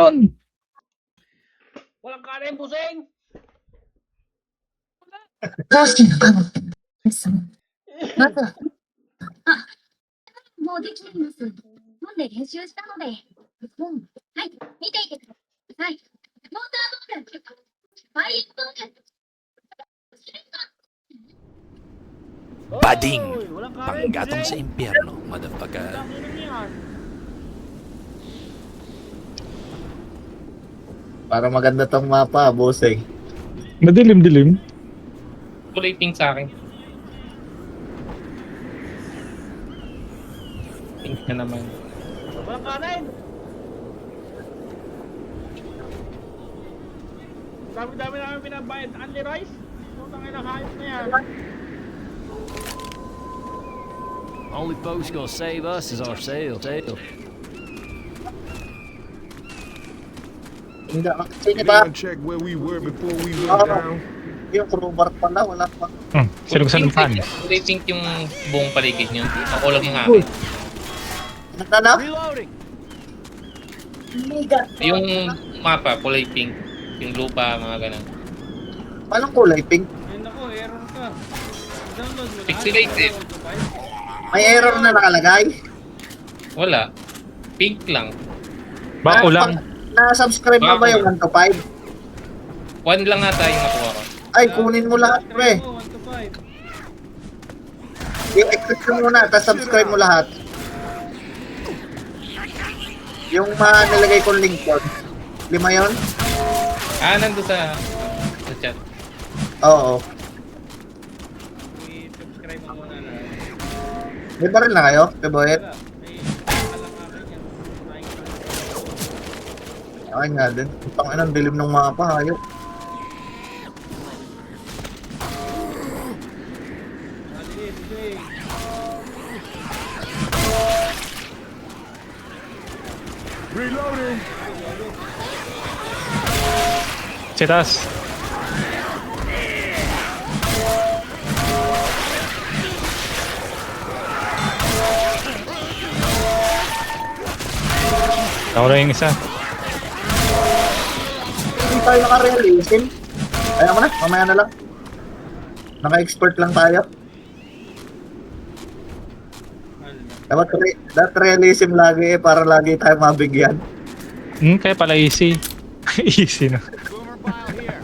meron. Walang kanin, busing! Bading. Oy, walang kanin, Panggatong sa busing! impyerno, motherfucker. Tanginan yan. Para maganda tong mapa, bossing. Madilim-dilim. Kulay pink sa akin. Pink na naman. Walang kanin! Dami-dami namin binabayad. Only rice? Putang ina, hayop na yan. Only folks gonna save us is ourselves. Hindi, sige ba? Check where we were before we went Oh, down. yung crowbar pala, wala pa. Sino sa lupan? Kulay pink yung buong paligid nyo. Ako lang yung akin. Nagdala? Reloading. Yung mapa, kulay pink. Yung lupa, mga ganun. Anong kulay pink? Ayun ako, error ka. Download mo na. Pixelated. May error na nakalagay? Wala. Pink lang. Bako lang. Na-subscribe mo ba yung 1 to 5? 1 lang nga tayo nakuha ko. Ay, kunin mo lahat, pre. 1 to 5. I-exit mo muna, tapos subscribe mo lahat. Yung nilagay kong link doon. 5 yun? Nandun sa chat. Oo. I-subscribe mo muna na. May baril na kayo? Keboyet? Wala. May alang akin yan. Trying to. Ay nga din. Pang anong dilim ng mapa, hayop. Maliit, busing. Reloading. Sitas. Ako na yung isa. Hindi tayo naka-realism. Ayaw mo na, mamaya na lang. Naka-expert lang tayo. Dapat realism lagi para lagi tayo mabigyan. Kaya pala easy. Easy na. Boomer bile here.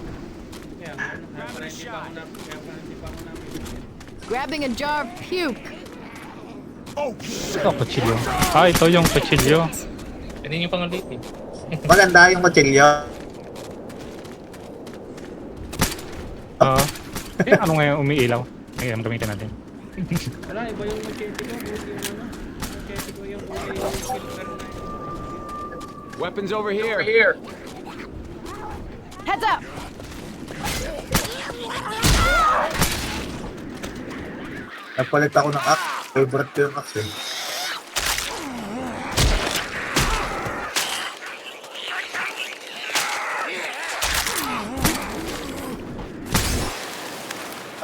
Kaya, hindi pa ako namin. Grabbing a jar of puke. Ito, kutsilyo. Ito yung kutsilyo. Pwede nyo pang ulitin. Maganda yung kutsilyo. Ano ngayon umiilaw? Ngayon, gamitin natin. Wala, iba yung machete ko. Buti yung ano. Machete ko yung buti yung skill gun na yun. Weapons over here. Heads up! Nagpalit ako ng axe. Favorite ko yung axe eh.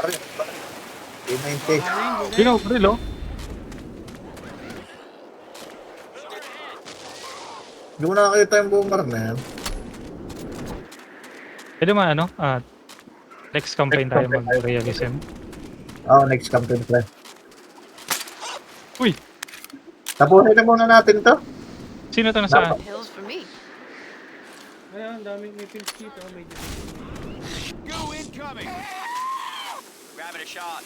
Aray, A90. Yun o, baril o. Hindi ko nakakita yung boomer na yan. Pwede man ano? Next campaign tayo mag-realism. Oo, next campaign plan. Uy! Tapusin na muna natin to. Sino to nasa? Hills for me. Ayun, ang daming may pins dito. May Goo incoming. Grabbing a shot.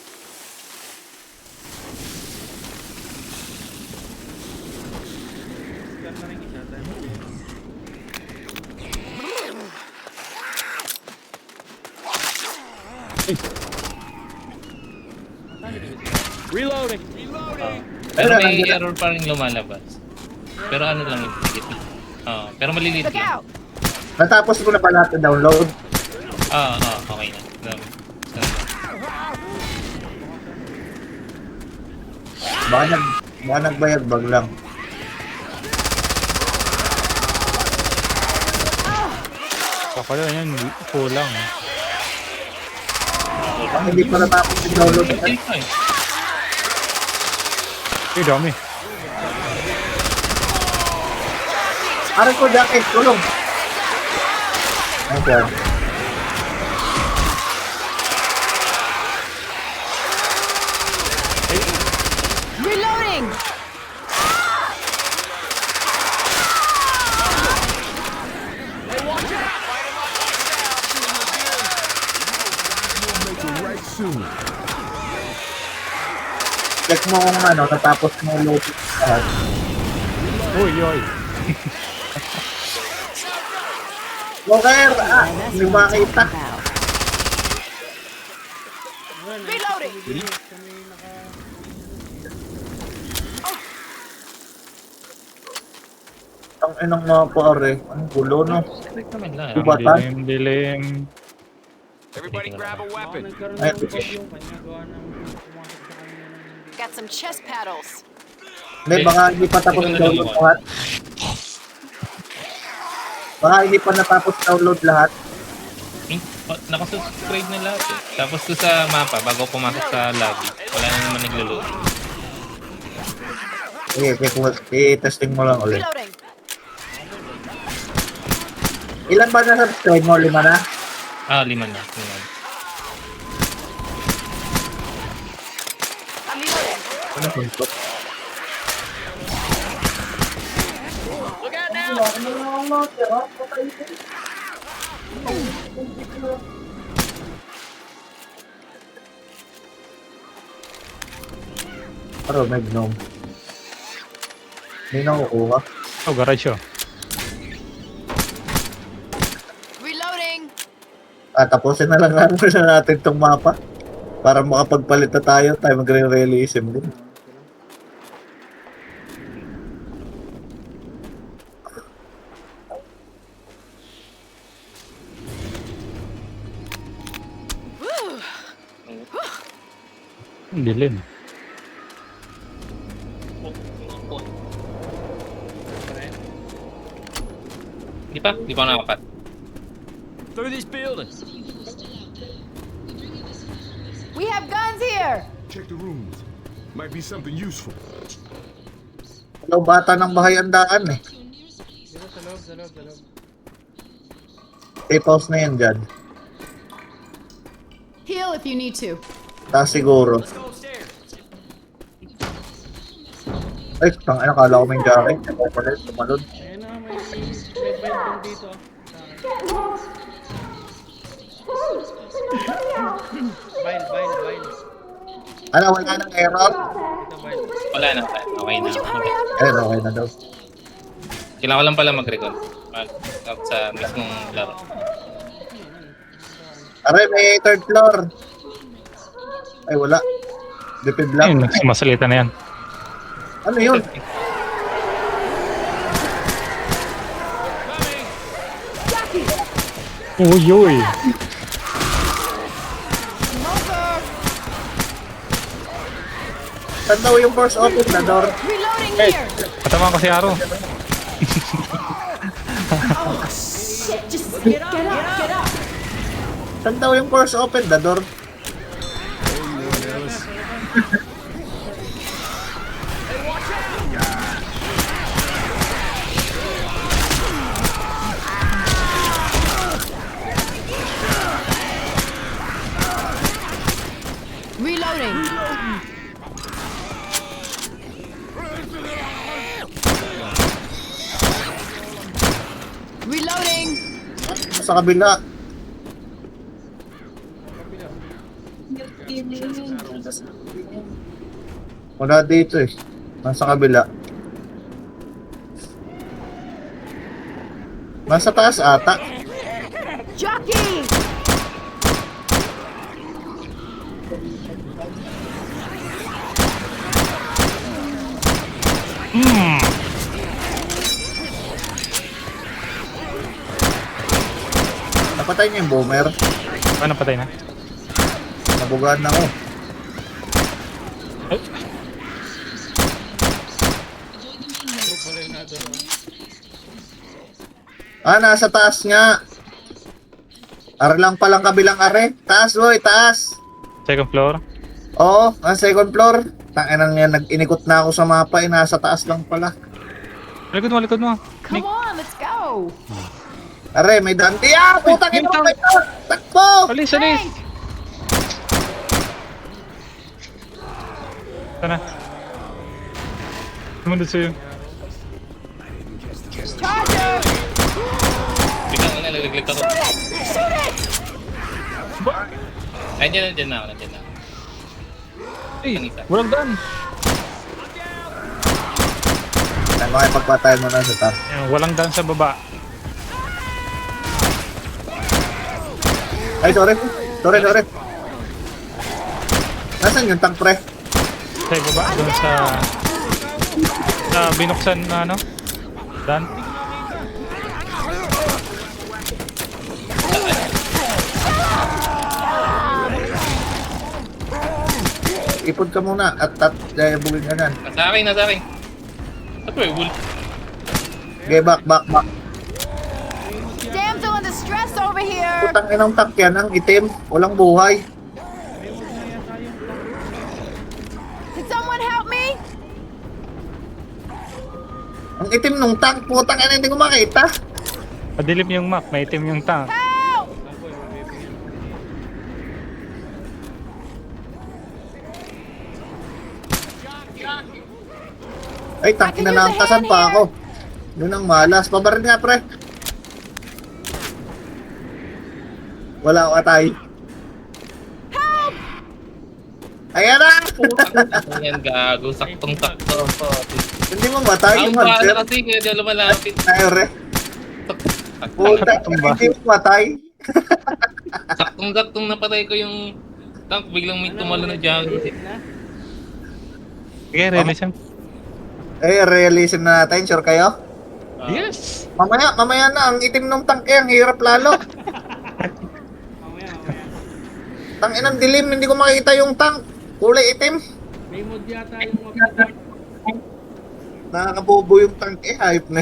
gun na rin isa. Reloading. Pero may error pa rin lumalabas. Pero ano lang yung paligid. Pero maliliit Look lang. out! Natapos ko na ba lahat na download? Okay na. Baka nagbayad bag lang. Kapala yan, kulang. Baka hindi pa natapos yung download. Uy, dami. Aray ko, jacket, tulong. Okay. Reloading! Make it right soon. Check mo kung ano, natapos mo load. Uy, uy. Walker! Ah, hindi makita. Reloading! Ang inang mga pare. Ang gulo, no? Select naman lang. Diba? Bata? Dilim, dilim. Everybody grab a Baka weapon. nagkaroon Ay, ng bug yung kanya gawa ng pumasok sa kanya ng hindi. Got some chest paddles. Hindi, baka hindi pa tapos Ikaw na download lang, lahat. Baka hindi pa natapos download lahat. Nakasubscribe na lahat eh. Tapos doon sa mapa, bago pumasok sa lobby, wala na naman naglo-load. Sige, i-testing mo lang ulit. Reloading! Ilan ba na subscribe mo? 5 na? Ah, 5 na. 5. I'm reloading. Ano suntok? Pero may gnome. Hindi nakukuha. Oh, garage oh. Reloading! Tapusin na lang natin itong mapa. Para makapagpalit na tayo magre-realism din. Ang dilim. Di pa nakapat. Through this building. We have guns here! Check the rooms. Might be something useful. Hello, bata ng bahay andaan eh. Dito sa loob, sa loob, sa loob. Pause na yan dyan. Heal if you need to. Taas siguro. Let's go upstairs. Ay, tangina, kala ko may jacket. Ako pala, tumalod. Ayun na, may red belt yung dito. Vile. Ano, wala nang error? Dito, Vile. Wala na. Okay na. Okay na daw. Kailangan ko lang pala mag-recall. Out sa mismong laro. Aray, may third floor. Ay, wala. Dipid Ayun, lang. masalita na yan. Ano yun? Uy, uy. Saan daw yung first open na door? Reloading here! Katamaan ko si Aro. Shit, just get up! Saan daw yung first open na door? Reloading! Reloading! Sa kabila. Wala dito eh. Nasa kabila. Nasa taas ata. Jockey! Napatay niya yung boomer. Ano, patay na? Nabugaan na ako. Ay, Nasa taas nga. Are lang palang kabilang are. Taas, boy, taas. second floor. Oo, ang second floor. Tanginan niya, nag-inikot na ako sa mapa, nasa taas lang pala. Likod mo, likod mo. Come on, let's Go! Are, may dante. Ah, putang ina mo. Takbo! Alis, alis! Thanks! Sana. Sumunod sa'yo. Charger! Biglang na nalaglag ako. Shoot it! Shoot it! Nandiyan na ako. Ay, walang daan. Ay, makipagpatay mo na sa top. Ayan, walang daan sa baba. Ay, sorry. Sorry. Nasaan yung tank, pre? Sa baba, doon sa binuksan na ano? Daan. Ipod ka muna at bugin ka nan. Nasa akin. Ba't may wolf? Okay, back. Damsel in distress over here! Putang inang tank yan, ang itim. Walang buhay. Can someone help me? Ang itim nung tank, putang ina, hindi ko makita. Madilim yung map, may itim yung tank. Help! Ay, tank na naangkasan pa ako. Yun ang malas. Pabarin nga, pre. Wala ako atay. Help! Ayan na! Ayan, gago. Saktong-sakto. Hindi mo matay yung Ang paano hunter. kasi kaya di lumalapit. Ayore. Puta, hindi mo matay. Saktong-saktong napatay ko yung tank. Biglang may tumalo na jungle. Sige, release yan. Eh, realism na natin. Sure kayo? Yes! Mamaya na. Ang itim ng tank ang hirap lalo. Mamaya. Tang inang dilim. Hindi ko makita yung tank. Kulay itim. May mod yata yung mapapag. Nakakabobo yung tank eh. Hype na.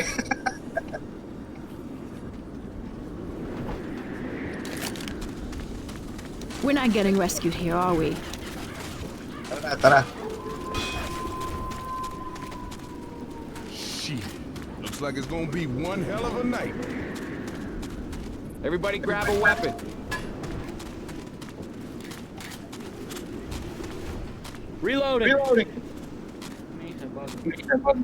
We're not getting rescued here, are we? Tara. Shit. Looks like it's gonna be one hell of a night. Everybody grab a weapon. Reloading. May sabag.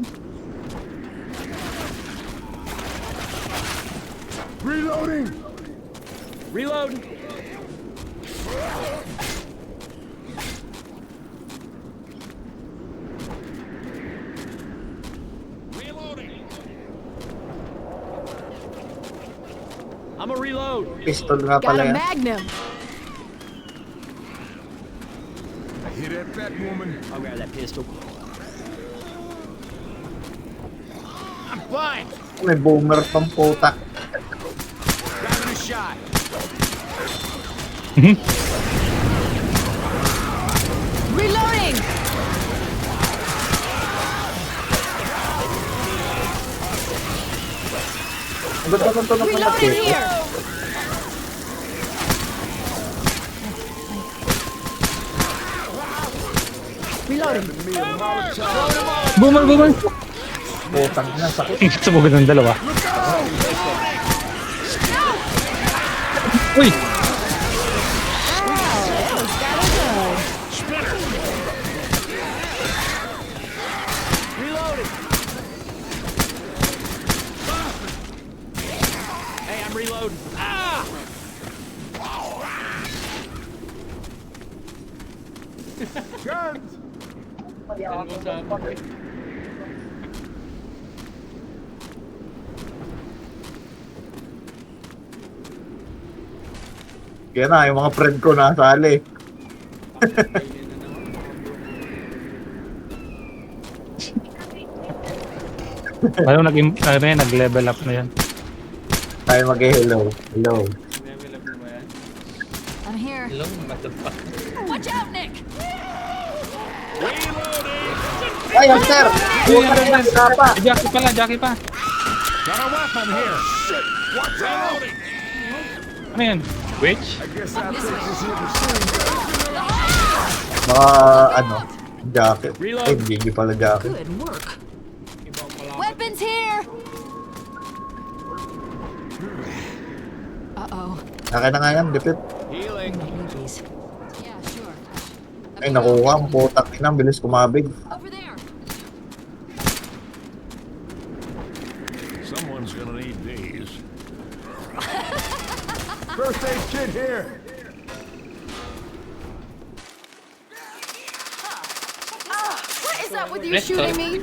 Reloading! Reload. I'm a reload. Pistol nga Got pala a yan. magnum! Hear that fat woman? I'll grab that pistol. I'm fine. May boomer pang puta. Grabbing a shot. Reloading! Ang ganda ng tunog ng Reloading machete. here! Reloading. Boomer! Putang ina, sakit. Sumugod ng dalawa. Uy! Reloading. Hey, I'm reloading. Ah! Guns! Yan mo sa akin. Yan na, yung mga friend ko nasali. Ano nag-level up na yan. Tayo mag-hello. Hello. Level up ba yan? I'm here. Hello, what the fuck? Watch out, Nick! Ay, sir! Putang ina, pa. Jackie pa. Got a weapon here. Watch out! Ano yan? Witch? I guess I think this here machine Mga, jacket. Ay, hindi pala jacket. Good work. Ibang malapit. Weapons here! Uh-oh. Akin na nga yan, dipit. Healing. Movies. Yeah, sure. Ay, nakuha. Ang putang ina, ang bilis kumabig. Over there. Someone's gonna need these. First aid kit here. What is that with you Eh, shooting me?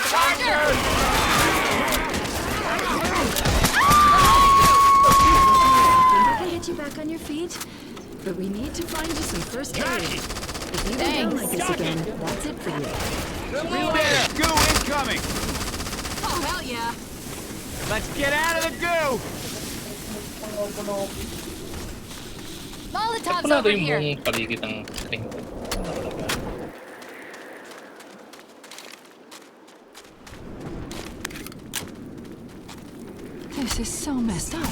Sorry. I get you back on your feet, but we need to find you some first aid. If you go down like this again, that's it for you. There, goo incoming. Oh, hell yeah. Let's get out of the goo. Molotov's Wala over yung here. buong paligid ng ring. This is so messed up.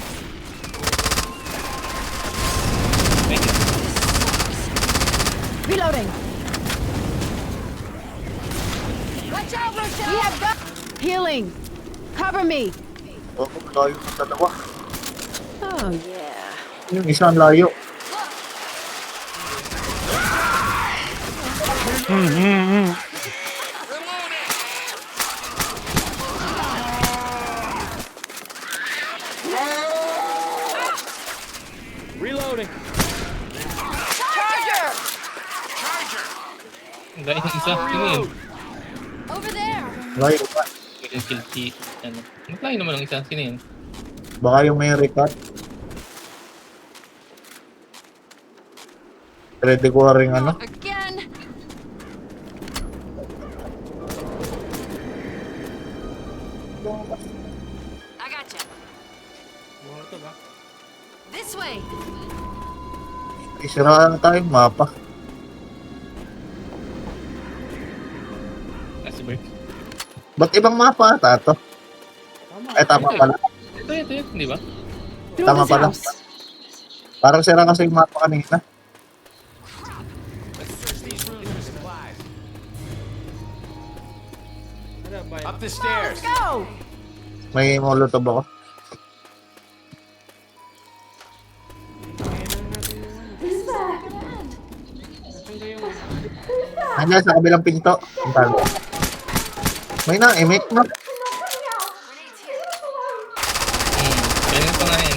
Thank you. Reloading. Watch out, Rochelle. We have got healing. Cover me. Oh, layo ng dalawa. Oh, yeah. Yung isa ang layo. Reloading. Dahil yung isa, sino yun? Over there. Layo pa. Yung kill si, ano. Maglayo naman ang isa, sino yun? Baka yung may recut. Ready ko rin ano. Again. I gotcha. Molotov ah. This way. Isiraan na tayo mapa. Kasi ba? Ba't ibang mapa ata to? Ay, tama pala. Ito, di ba? Through Tama this pala. house. Parang sira kasi yung mapa kanina. Ano ba yun? Up the stairs. Go. May molotov ako. Nasaan kayo? Hanya sa kabilang pinto. Ang tago. May na-emit mo. Ganyan pa nga yan.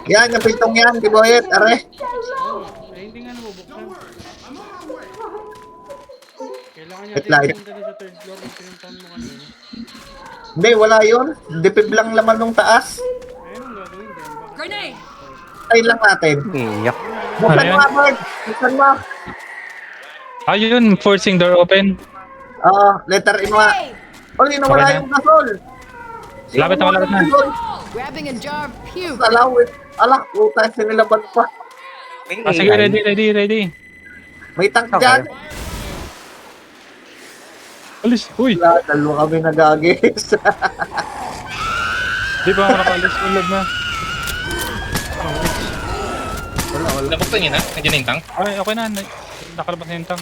Yan, yung pintong yan. Di boyet, are. Ay, hindi nga nabubuksan. Kailangan niya Wait lang. punta doon sa third floor kung pinuntahan mo kanina. Hindi, wala yun. Dipib lang laman nung taas. Ayun ang gagawin din. Baka Grenade. Ay lang natin. Iyak. Buksan Ano mo, yan? Abord. Buksan mo. Ayun, forcing door open. Oo, letter in mo. Oh, hindi nawala Okay na. yung gasol. Lapit na, malapit na. Grabbing a jar of puke. Alawit. Alak, puta, sinilaban pa. Ah, sige, ready. May tank dyan. Alis, uy. Wala, dalawa kami nagagis. Di ba ako nakalis? Ulag na. Nabuksan niya na? Nandiyan na yung tank? Ay, okay na. Nakalabas na yung tank.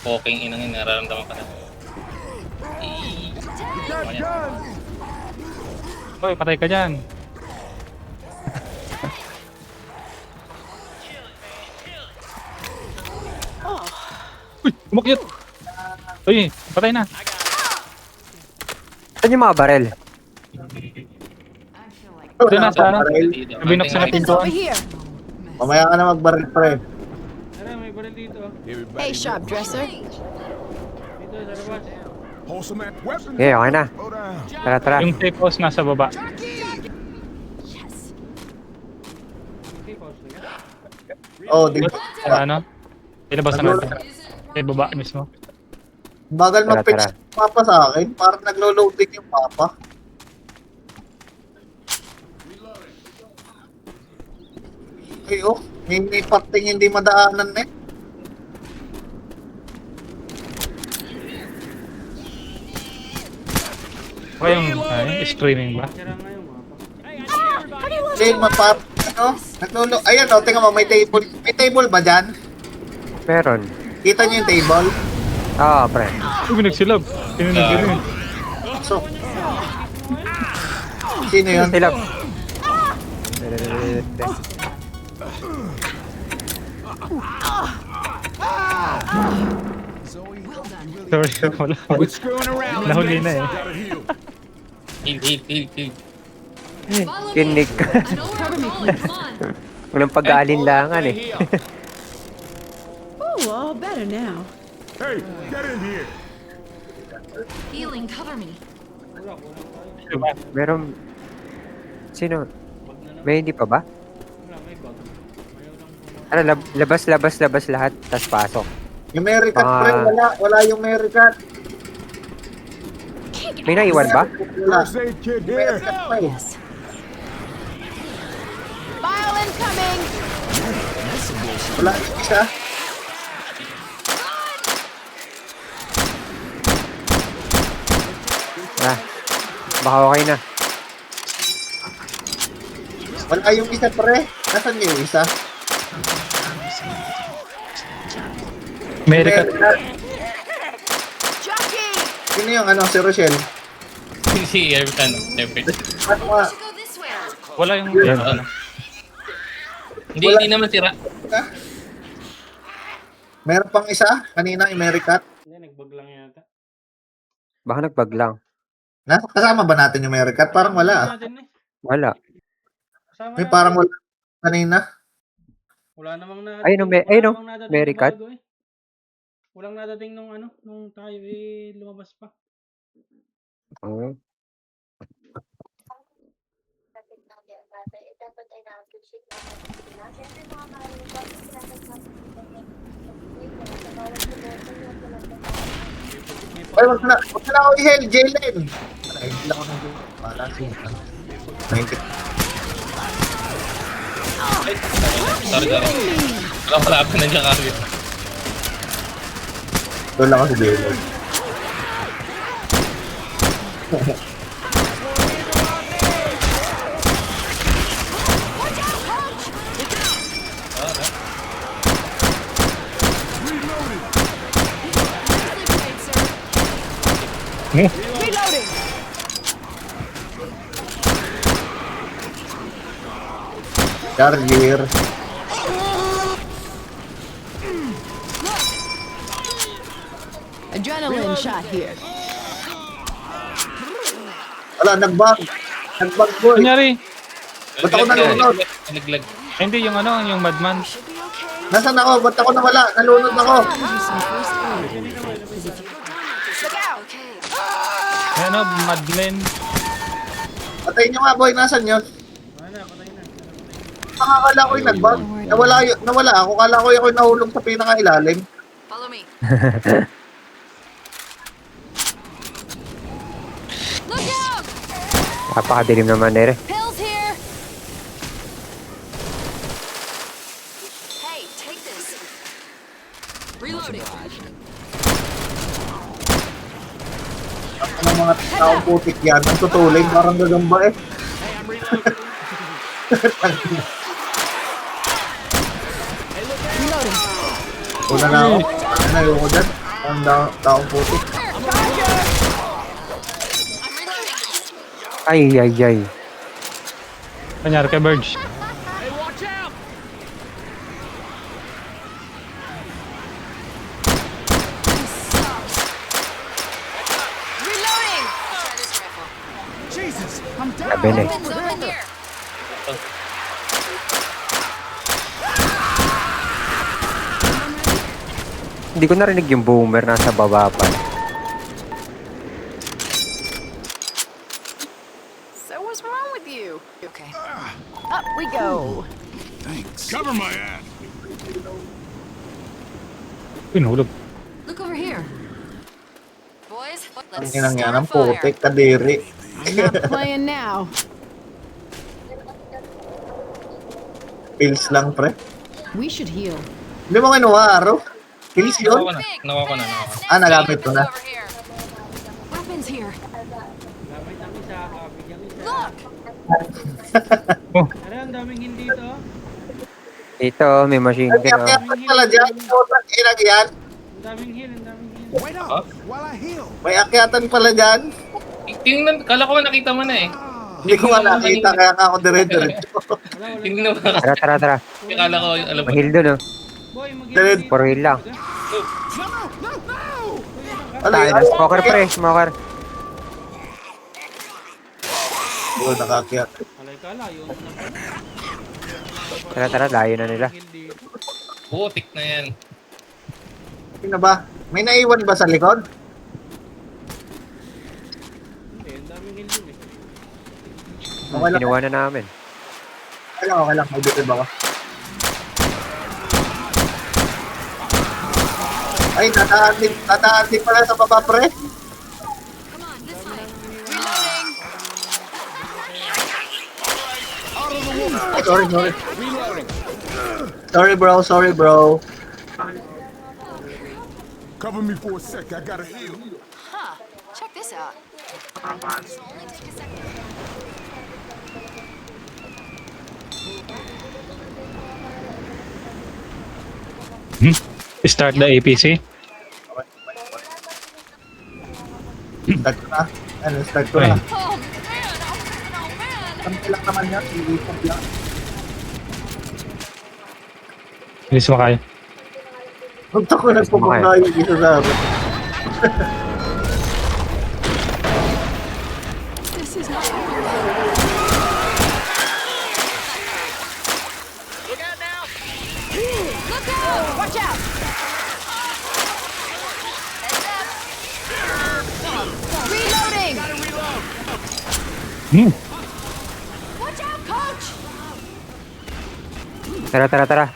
Okay, inang yun, nararamdaman ka na. Got guns. Uy, patay ka dyan. Uy, umakyat. Uy, patay na. Saan yung mga barel? Doon na sa ano? Baril. Binuksan na It's pintuan. over here. Mamaya ka na magbaril, pre. Tara, may baril dito. Everybody, Hey, shop dresser. Dito, sa labas. wholesome at weapons. Okay, okay na. Slow down. Tara, tara. Yung safe house nasa baba. Yes. Okay, pause na yan. Oh, di Sa ano? Ilabas na natin. Sa baba mismo. bagal Tara, mag-pitch tara. yung mapa sa akin. Parang naglo-loading yung mapa. Ay, oh. May parting hindi madaanan eh. Okay yung screaming ba? Sira nga yung mapa. Hindi, mapa... Ano? Naglolo... Ayan, oh. Tingnan mo, may table. May table ba dyan? Meron. Kita niyo yung table? Pre. Uy, nagsilab. Tinunod ko rin. So, sino yun? Silab. Sorry, wala. Quit screwing around. Nahuli na eh. Gotta heal. Heal. Follow me. Kinig. I know where I'm going. Come on. Walang pag-aalinlangan eh. Oh, all better now. Hey, get in here. Healing, cover me. Meron... Sino? May hindi pa ba? Wala, may bug. Ayaw lang Ano, labas lahat, tas pasok. Yung Mericat, pre, wala yung Mericat. May naiwan ba? Wala. First aid kit here. Mericat pa eh. Yes. Bile incoming! Wala yung isa. Baka okay na. Wala yung isa, pre. Nasaan yung isa? America. Jockey! Sino yung ano, si Rochelle? Si Airpan. Airpan. Ano nga? Should go this way. Wala yung... Hindi naman tira. Meron pang isa? Kanina yung Mericat? Hindi, nag-bug lang yata. Baka nagbag lang. Kasama ba natin yung Mericat? Parang wala ah. Natin eh. Wala. Kasama May natin. parang wala kanina. Wala namang na. Ayun, ayun, Mericat. Walang nadating nung ano, nung tayo eh lumabas pa. Oo. Ay, wag na ako i-hell, Jalen. Ay, hindi lang ako nag wala siya. Sorry. Wala pa nandiyan kami. Doon lang ako si Jalen. Reloading! Charger. Adrenaline shot here. Wala, nag-bug. Nag-bug, boy. Kunyari, Ba't ako nalunod? Naglag. hindi yung ano, yung madman. Nasaan ako? Ba't ako nawala? Nalunod ako. May ano, madman. Patayin nyo nga, boy. Nasaan yun? Akala ko yung nag-bug. Nawala ako. Akala ko yung nahulog sa pinakailalim. Follow me. Look out! Napakadilim naman eh. Pills here. Hey, take this. Reloading. Ang mga taong putik yan. Ang tutuling. Parang gagamba eh. Una na ako. Ano na yung ko dyan? Ang taong putik. Ay. Kunyari kay Burge. Hey, watch out. Reloading. Try this rifle. Jesus, I'm down. Sabi na eh. Weapons over here. Hindi ko narinig yung boomer nasa baba pa. So what's wrong with you? Okay. Up we go. Thanks. Cover my ass. Pinulog. Look over here. Boys, Ang let's inang yan. start Ang a fire. putik. Kadiri. I'm not playing now. Pills lang, pre. We should heal. Hindi mo kinuha, Aro. Pills yun? Nakuha ko na. Nagamit ko na. Over here. Weapons here. Gamit ang isa, bigyan isa. Look. Ano, ang daming hindi to. Dito, may machine Ay, gun. Oh. akyatan pala dyan. Putang inang yan. Ang daming heal, ang daming heal. Wait up Huh? while I heal. May akyatan pala dyan. Tingnan, kala ko nakita mo na eh. Hindi ko nga nakita, kaya nga ako dire-diretso. Wala. Tingnan mo. Tara, tara, tara. Kala ko, alam mo. Mahil dun, oh. Boy, mag Diretso. For real lang. Ano Tayo yun? na. Smoker, pre. Smoker. Oo, nakakyat. Alay ka, layo mo na. Tara, tara. Layo na nila. Heal dito. Putik na yan. Sino ba? May naiwan ba sa likod? Hindi, ang daming heal dun eh. Okay lang. Kinuha na namin. Okay lang, okay lang. May bitib ako. Ay, tataan din pala sa baba, pre. Ay, sorry, sorry. Sorry, bro. Cover me for a sec. I gotta heal. Huh. Check this out. Start the APC. Start ko na. Ano, start ko Okay. na. Kampi lang naman yan. Iikot lang. Bilis mo kayo. Punta ko nagpupunta yung isa sa amin. This is not. Look out! Watch out! Reloading! Hmm. Watch out, coach! Tara, tara, tara.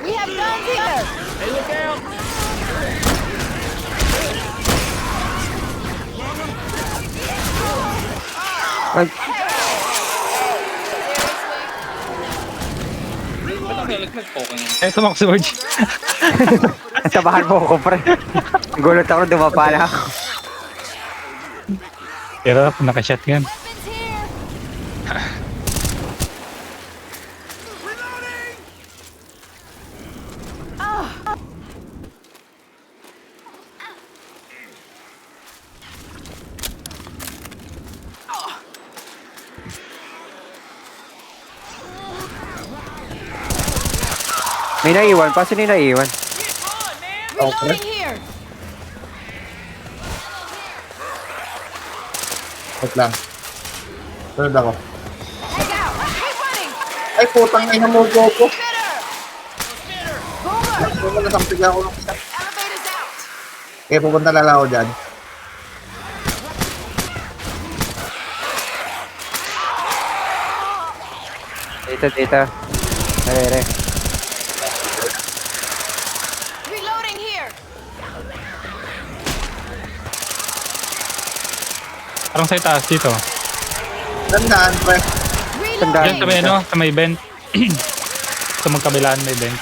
We have guns here! Ay, Ba't ang nalaglag po kayo? Eh, tumak si George. nasabahan mo ako, pre. Gulot ako, dumapa na ako. Pero naka-shotgun. Weapons here! May naiwan pa. Sino yung naiwan? Reloading here! Wait lang. Sunod ako. Hang out! Keep running! Ay, putang ina mo, Goku. Boomer! Hindi mo nasampig ako ng isa. Elevator's out! Kaya pupunta na lang ako dyan. Dito. Are. Reloading here! Parang sa itaas dito. Tandaan, pre. Tandaan. Diyan sa may, ano, sa may vent. Sa magkabilaan may vent.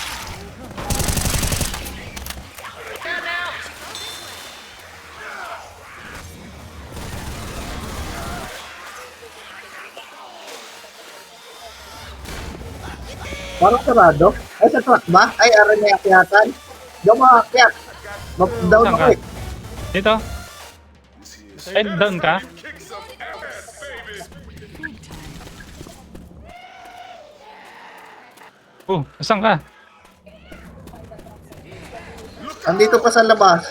Parang sarado. Ay, sa truck ba? Ay, aran na akyatan. Diyan makakyat. Down Saan ako ka? eh. Dito. Ay, down ka? Saan ka? Andito pa sa labas.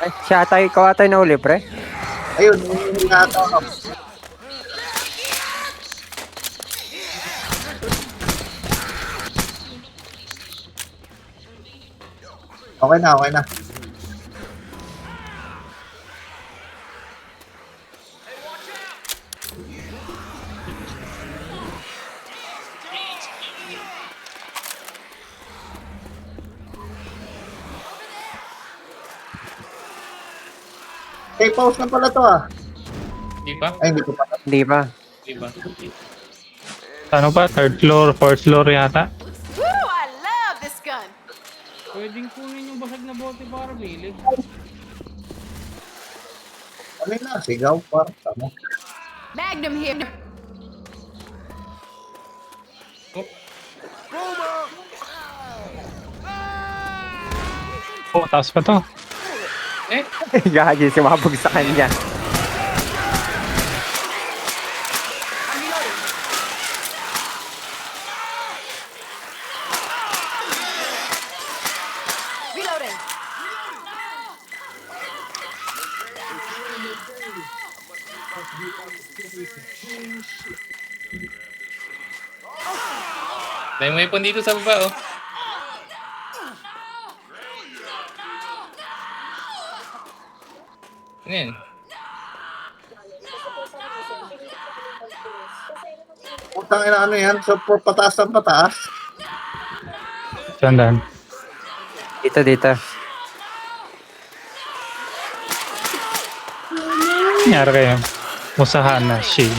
Ay, siya tayo. Ikaw atay na uli, pre. Ayun, hindi na ako. Okay na, okay na. Okay, pause na pala to ah. Di ba? Ay, hindi ko pa. Hindi pa. Di ba? Ano pa? Third floor, fourth floor yata. Woo! I love this gun! Pwedeng kunin yung basag na bote para bilig. Ano na, sigaw par. Tama. Magnum here! Oh, taas pa to. Eh, Gagi, sumabog sa kanya. Reloading. dahil may weapon dito sa baba, oh. Ano yan? Putang ina ano yan? So, pataas ng pataas. Tandaan. Dito. Nangyari kayo. Musahan na Shin.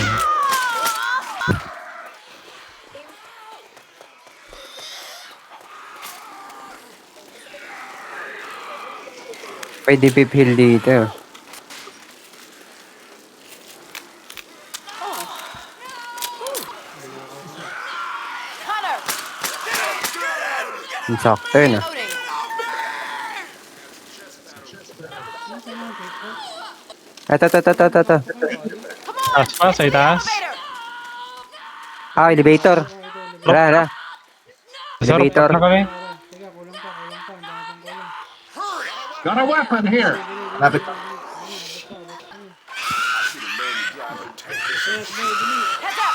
Pwede pipil dito. Hunter. Ang sakto yun ah. Reloading. Ito. Taas pa, sa itaas. Elevator. Elevator. Tara. Sa Elevator. rooftop na kami. Teka, kulang pa. Ang dami pang kulang. Got a weapon here. Lapit. Heads up.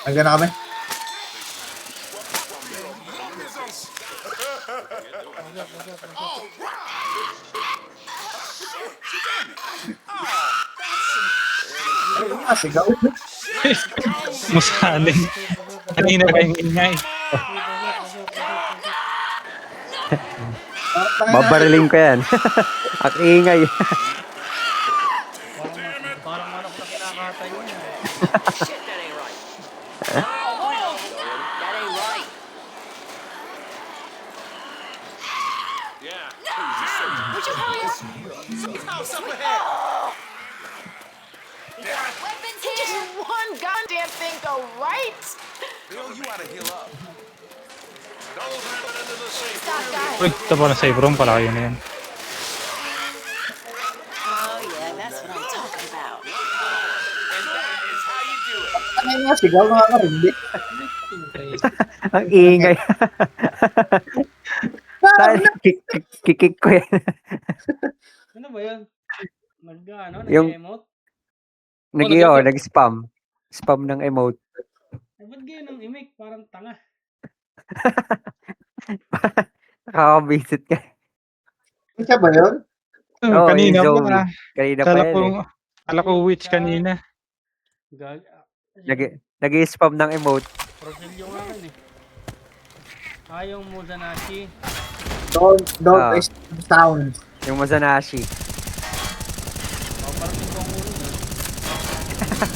Nandiyan na kami. Ano nga, sigaw? Musahanin. Kanina pa yung ingay. Babariling ko yan. Ang ingay. Parang manok na kinakatay mo yan. Weapons here. Just one goddamn thing go right. Stop, guys. Uy, ito pa na save room pala kayo na yan. Oh yeah, that's what I'm talking about. Ano nga, sigaw nakakarindi. Ang ingay. Kikik ko yan. Ano ba yan? Ano? Yung- Nag-emote? Nag-spam. Spam ng emote. Ba't ganyan ang imik? Parang tanga. Nakakabisit ka. Siya ba yun? Oo, Kanina yung pa. Kanina pa Kala yan ko, eh. kala ko witch kanina. Gag... Nag-spam ng emote. Profile yung akin eh. Ayaw mo Zanashi. Don't Ah. waste sound. Yung Mazanashi. O parang yung pang ulo na.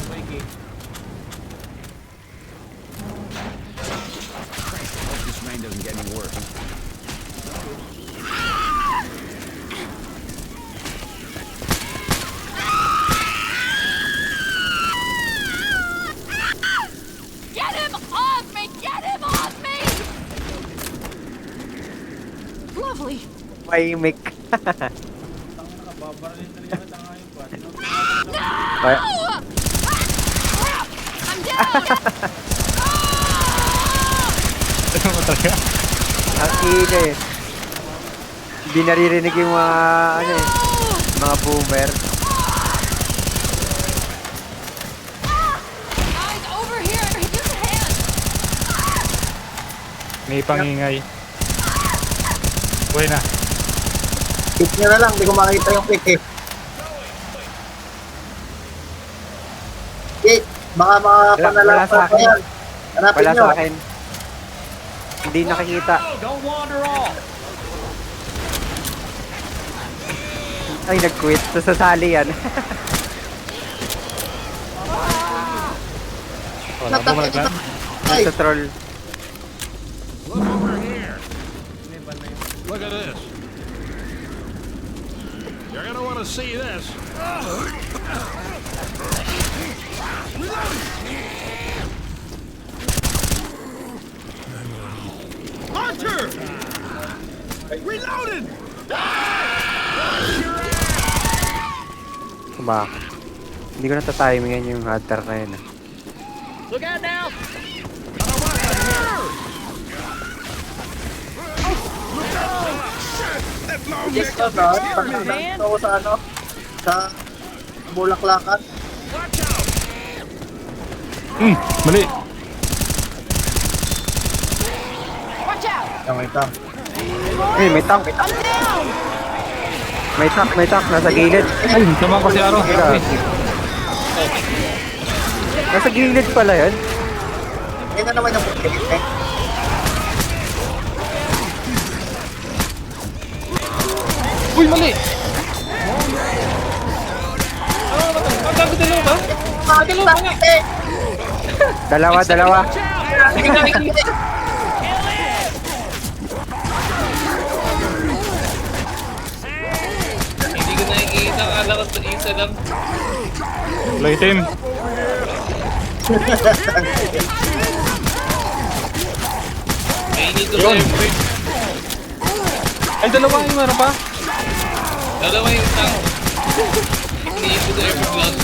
Pwede. This rain doesn't get any worse. Get him off me! Get him off me! Lovely. May mic. Tanga na, babaralin talaga kita ngayon pa. Ay, I'm down. Ano ba talaga? ang ingay. Hindi naririnig yung mga, mga boomer. Guys, over here. Give a hand. May pangingay. Uy na. Kick nyo na lang, hindi ko makita yung kick eh. Kick, baka Wala sa makapanalapan pa akin. yan. Hanapin Wala nyo. sa akin. Hindi nakikita. Don't wander off. Ay, nag-quit. Sasali yan. Wala po malaglag. Ay, Sa troll. Look over here. Look at this. You're gonna want to see this. Hunter! Reloaded! Ba? Hindi ko natatimingan yung hunter na yun. Look out now! Yes, nandito ako sa ano? Sa Bulaklakan. Mali. Watch out! Wait lang. Eh, may tank. I'm down! May tank. Nasa gilid. Ay, naman ko si Aro. Nasa gilid pala yun. Yan na naman yung pagkalit eh. Uy, mali. Ang gabi dalawa ba? Dalawa nga. Dalawa. Hindi ko nakikita. Akala ko isa lang. Play team. I need to leverage. Ay, dalawa yung meron pa. Dalawa yung tank. Hindi ko na ever glass.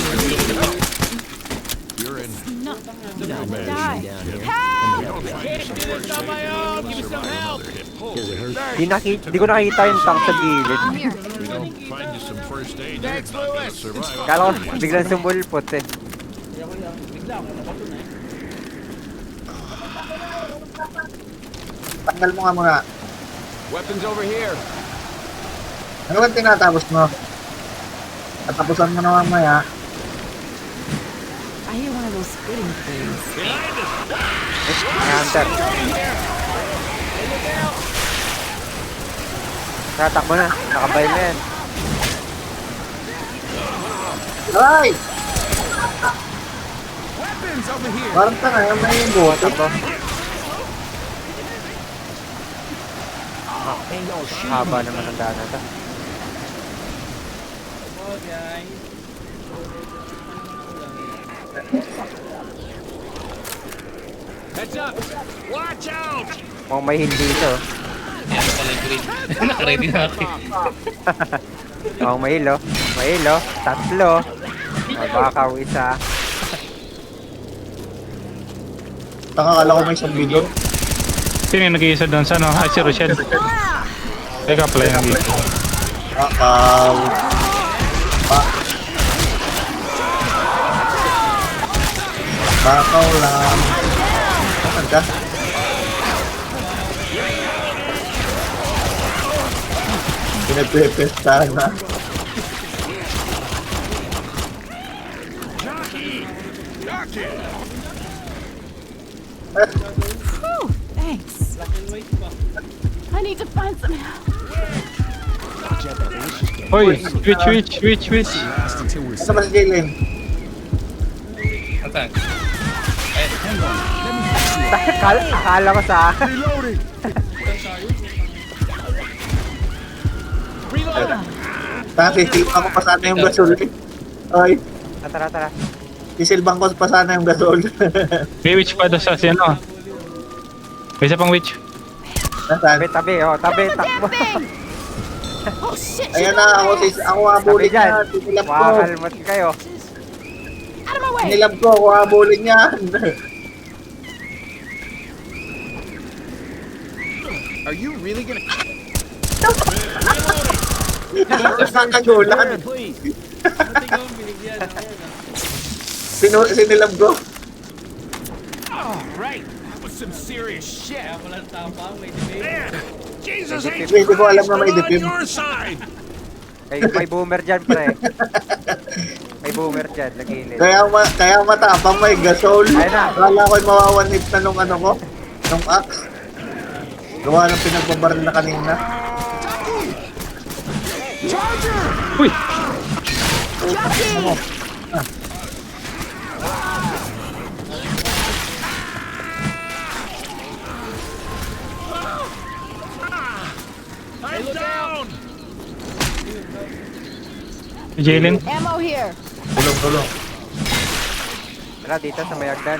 You're in. Die! Di ko nakita yung tank sa gilid. We don't find you some first aid. You're not gonna survive. Kala ko biglang sumulpot eh. Tanggal mo nga mga. Weapons over here. Ano ba tinatapos mo? Tatapusan mo na mamaya. I hear one of those spitting things. May hunter. Tatakbo na. Nakabay na yan. Aray! Weapons over here. Parang tanga yung may bote. Tatakbo. Haba naman ang daan na ito. Oh, guys. Heads up. Watch out. Mukhang may hindi ito. Yan pala yung green. Nakaready na ako. Mukhang may hilo. May hilo. Tatlo. Bakaw isa. Tanga, kala ko may isang bidon. Sino yung nag-iisa doon sa ano? Ay, si Rochelle. Teka, play ng dito. Bakaw. Bakaw lang. Saan ka? Pinagpipestahan na. Whew, thanks. Black and white pa. I need to find some help. Hoy, switch. Ano ba si Jalen? Ang tank. Akala ko sa akin. Tanga, sisilbang ko pa sana yung gasol eh. Ay, Tara. sisilbang ko pa sana yung gasol. May witch pa doon sa si ano. May isa pang witch. Nasaan? Tabi. Tabi. Takbo. Damn thing! Oh shit! Ayan na, ako Tabi habulin dyan. niya. Sinilab ko. Makakalmat kayo. Out of my way! Sinilab ko, ako habulin niyan. Are you really gonna? Nakakagulan. Please. Buti ko binigyan. Ayan, Sinilab ko. Oh, right. That was some serious shit. Kaya pala tapang, may debate. Jesus, Hindi ko alam na may dipim. your side. May boomer dyan, pre. May boomer dyan, nagilid. Kaya matapang may gasol. Ayun na. Akala ko'y mawawanit na nung ano ko. Nung axe. Gawa ng pinagbabaril na kanina. Uy! Jockey! I'm down. Jalen. Ammo here. Tulong. Tara, dito sa may agdan.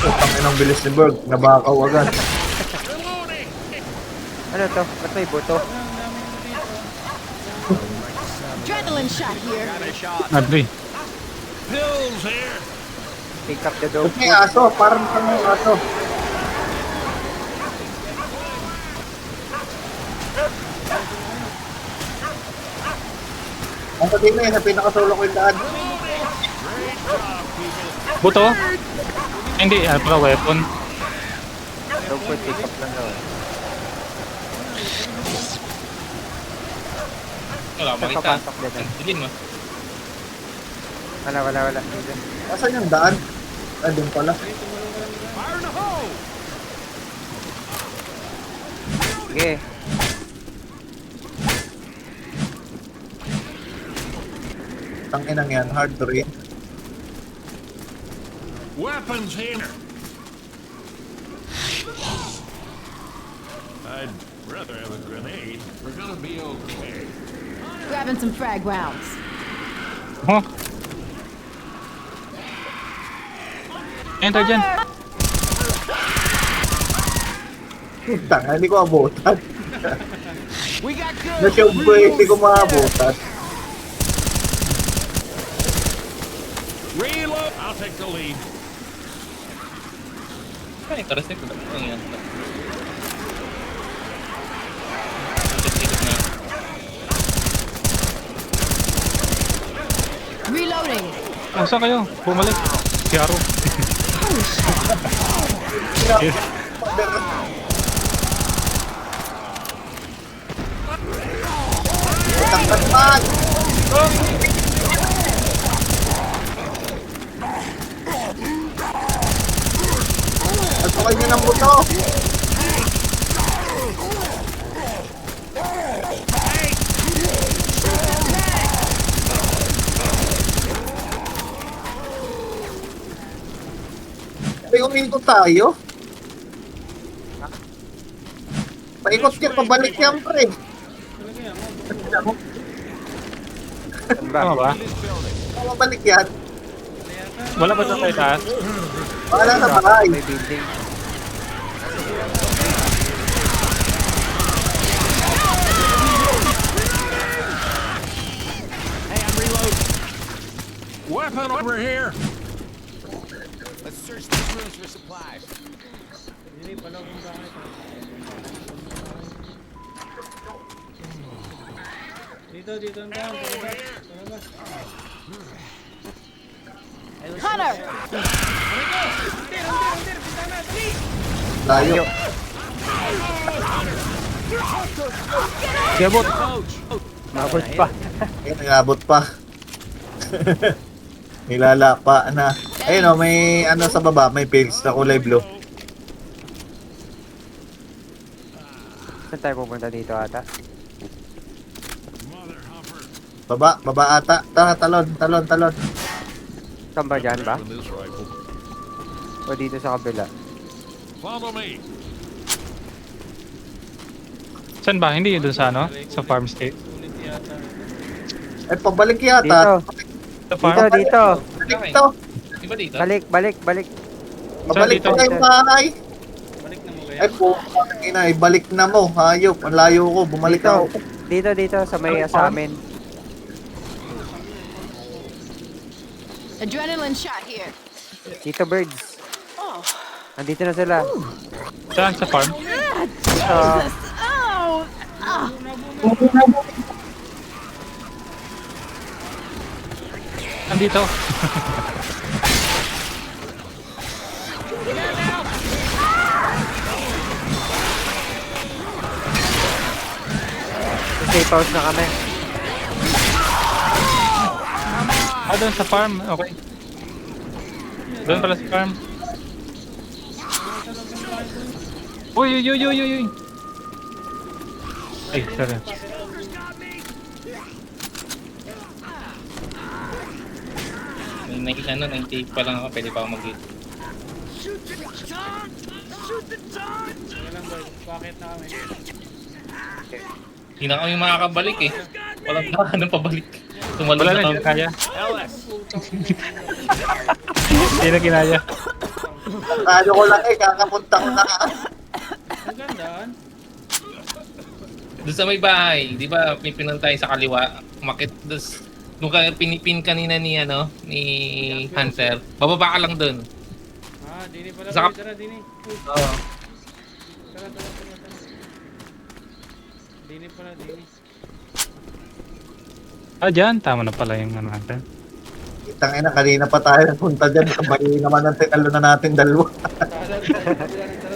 Ang inang bilis ni Berg. Nabakaw agad. Ano to? Ba't may buto? Adrenaline shot here. Got a shot. Adri. Pills here. Pick up the dog Ba't may food. aso? Parang kang aso. Ang sabihin na yun, sa pinakasolo ko yung daan. Buto? Hindi, pala weapon. Dog food, pick up lang daw. Wala, makita. Papasok din. Bilin mo. Wala. Dito. Asan yung daan? Ah, doon pala. Fire in the hole. Sige. Ang inang yan, hard to read. Weapons here. I'd rather have a grenade. We're gonna be okay. Grabbing some frag rounds. Oh. Enter dyan. Tanga, hindi ko abutan. We got good. Na-show ko hindi ko maabutan. Reload. I'll take the lead. Ay, karasik ko. Ang yan. Reloading. Oh, saan kayo? Bumalik. Si Aro. Tangkat man! Pagpakal niyo ng buto! May umikot tayo? Paikot yan, pabalik yan, pre. Saan ba? Tama ba? Pabalik yan. Wala ba doon tayo taas? Wala sa bahay. May building. Hey, I'm reloading. Weapon over here. Let's search these rooms for supplies. Hindi pala kung bakit. Dito ang daan. Palabas. Hunter. Tayo. Gabot. Mabot pa. Ay, nangabot pa. Nilala pa na. Ayun o, may ano sa baba, may pills na kulay blue. Saan tayo pupunta dito ata? Baba ata. Tara, talon. Saan ba dyan ba? This rifle. O dito sa kabila? Follow me. Saan ba? Hindi yun doon sa ano? Sa farm state. Ulit yata. Ay, pabalik Dito. yata. Sa farm? Dito. Balik to. Di ba dito? Balik. Mabalik dito? na yung bahay. Balik na mo Ay kaya? po, ibalik na mo. Hayop, ang layo ko. Bumalik Dito. ako. Dito sa may sa amin. Adrenaline shot here. Dito birds. Andito na sila. Saan? Sa farm? Dito. Oh. Andito. Safe house na kami. Ah, doon sa farm. Okay. Doon pala sa farm. Uy. Ay, sorry. May 90 pa lang ako, pwede pa ako mag-hit. Sige lang boy. Bakit na kami? Hindi na kami makakabalik eh. Walang nakahanap pabalik. Tumalon Wala na na, kami. hindi na kaya. Hindi na kinaya. Ano ko lang kakapunta ko na. Ang gandaan. Doon sa may bahay, di ba may pinuntahin sa kaliwa, umakit doon. Nung pinipin kanina ni Hunter, bababa ka lang doon. Ah, dini pala. Saka- Tara, dini. Uy, Oo. tara. Dini pala, dini. Ah, dyan. Tama na pala yung ano natin. Tangina, kanina pa tayo nagpunta dyan. Kabay naman ang tinalo na natin dalawa. Tara, sa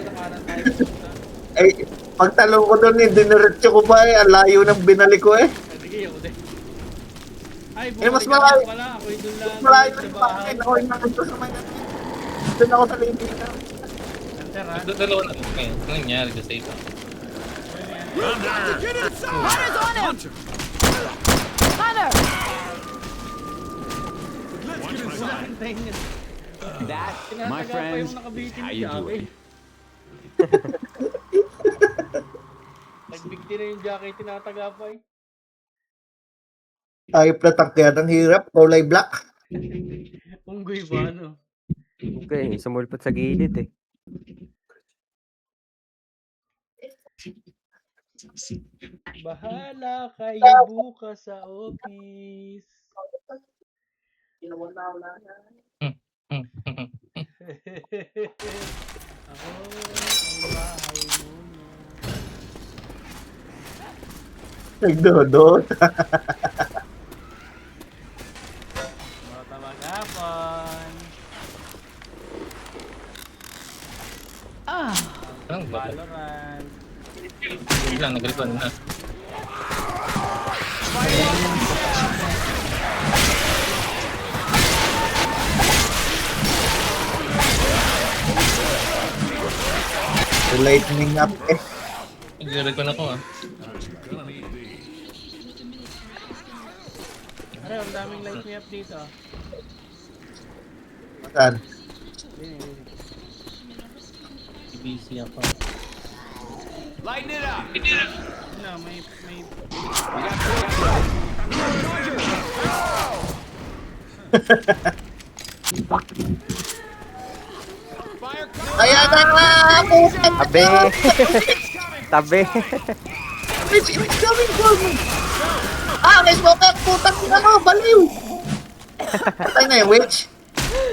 kanan tayo pupunta. Eh, pagtalo ko doon, diniretso ko pa eh. Ang layo ng binalik ko eh. Sige, ako din. Ay, Eh, mas bumalik malayo. ako pala. Ako'y doon lang. Malayo sa yung bahay. bakit. Ako yung nakito sa mga. Doon ako sa Leyte. Hunter, ha? Dalawa na lang kayo. Ano nangyari sa safe? Get inside! Hunter's on him! Hunter! Let's get inside. Hintayin niya. That, Tinataga my pa friends, yung is nakabitin how ni you do Jackie. it. Nagbigti na yung Jackie, tinataga pa eh. Ayop na takyan. Ang hirap. Kulay black. Unggoy ba, ano? Okay, sumulpot sa gilid eh. Bahala kayo bukas sa office. Ako, ang bahay muna. Nagdodot. Bata magapon. Ah, Anong ba? Valorant. Yun lang, nag-respond na. Lightning up eh. Nag-respond ako ah. Ano, ang daming light me up dito. Saan? Dini. Busy ako. Lighten it up! Ano, may... Fire coming! Ayan na nga! Puta! Tabi! Tabi! It's coming for me! Ah, may smoke up! Putang ina mo! Baliw! Patay na yung witch.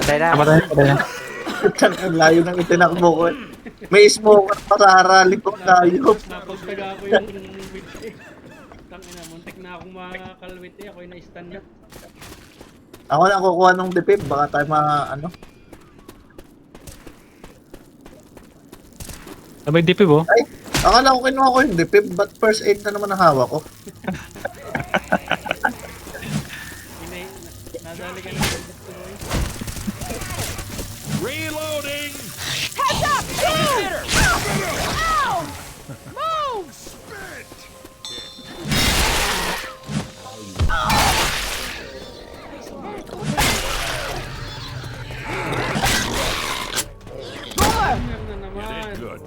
Patay na. Patay na. Putang ang layo ng itinakbo ko eh. May smoke up pa sa harali ko. Layo. Napagtaga ko yung witch eh. Tangina, muntik na akong makakalwit eh. Ako yung na-stun niya. Ako na kukuha ng dipib. Baka tayo ano. Sabay DP bo. Ay, akala ko kinuha ko yung dipib. But first aid na naman ang hawak ko. Nadali ka na yung destroy. Reloading! heads up! Move! Ow! Move! Boomer! Meron na naman. Good.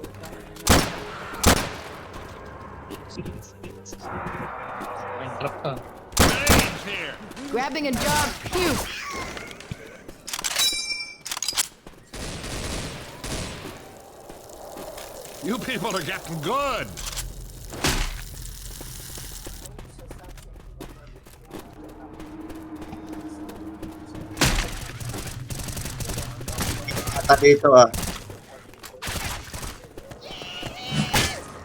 Minecraft ka. Grenades here! Grabbing a job. Phew! You people are getting good! Ata dito ah.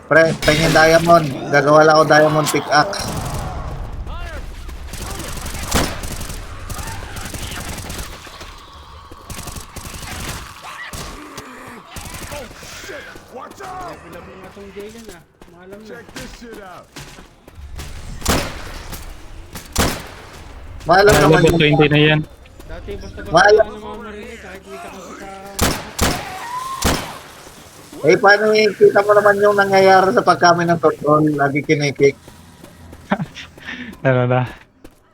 Pre, tingin diamond. Gagawa lang ako diamond pickaxe. Watch out! Pilap mo nga tong Jalen ah. Maalam na. Check this shit out! Maalam naman Level yung 20 na yan. Dati basta Wala. basta naman marinig kahit hindi ka kasi sa... eh, paano yung kita mo naman yung nangyayari sa pagkami ng control? Lagi kinikik. Ano na.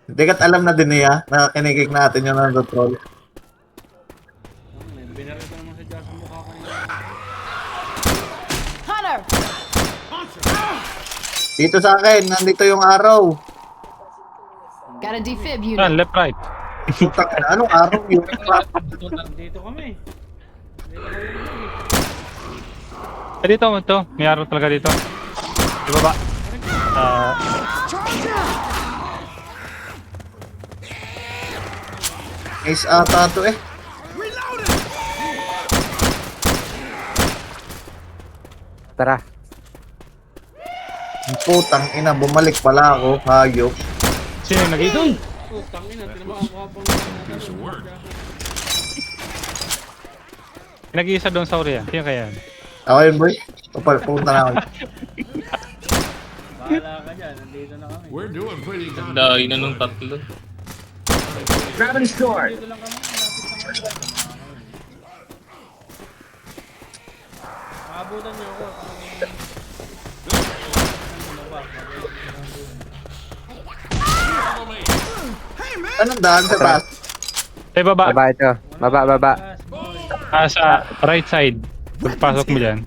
Hindi ka't alam na din niya na kinikik natin yung ng control. Binaril ko naman sa Josh ang mukha kanina. Hunter! Dito sa akin, nandito yung araw. Got a defib Yan, unit. left, right. Putang ina, anong araw yun? Dito kami. Dito mo to. May araw talaga dito. Di ba ba? Ace ata to eh. Tara. Putang ina, bumalik pala ako. Hayop. Sino yung nag-ito? Oh, tangin na. Tinamakakuha Nag-iisa doon sa Uriah. Sino kaya? Ako yun, boy. Pupunta na ako. Bahala ka dyan. Nandito na kami. We're doing pretty good. Dahil na nung tatlo. Dito lang kami. Malapit lang kami. Maabutan niyo ako. Anong daan sa taas? Sa baba. Baba ito. Baba, baba. Sa right side. Pagpasok mo dyan.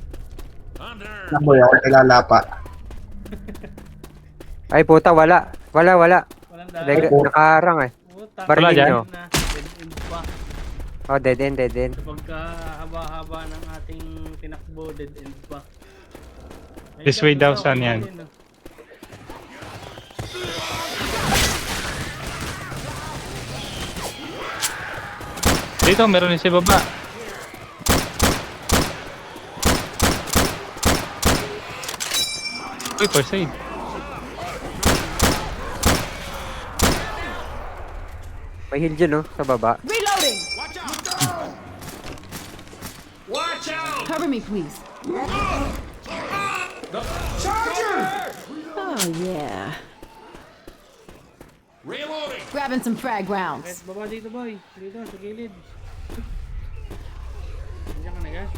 Hunter! Alam mo yun, ako nilalapa. Ay puta, wala. Wala. Walang Nag- daan. Nakaharang eh. Puta. Barilin dyan? nyo. Na, dead end pa. Oh, dead end. Sa pagkahaba-haba ng ating tinakbo, dead end pa. This way daw, saan yan? Dito, meron din sa baba. Uy, first aid. May heal dyan no, sa baba. Reloading. Watch out! Cover me, please. Oh, yeah. Reloading! Grabbing some frag Kahit rounds. baba dito boy. Dito, sa gilid. Nandiyan ka na guys.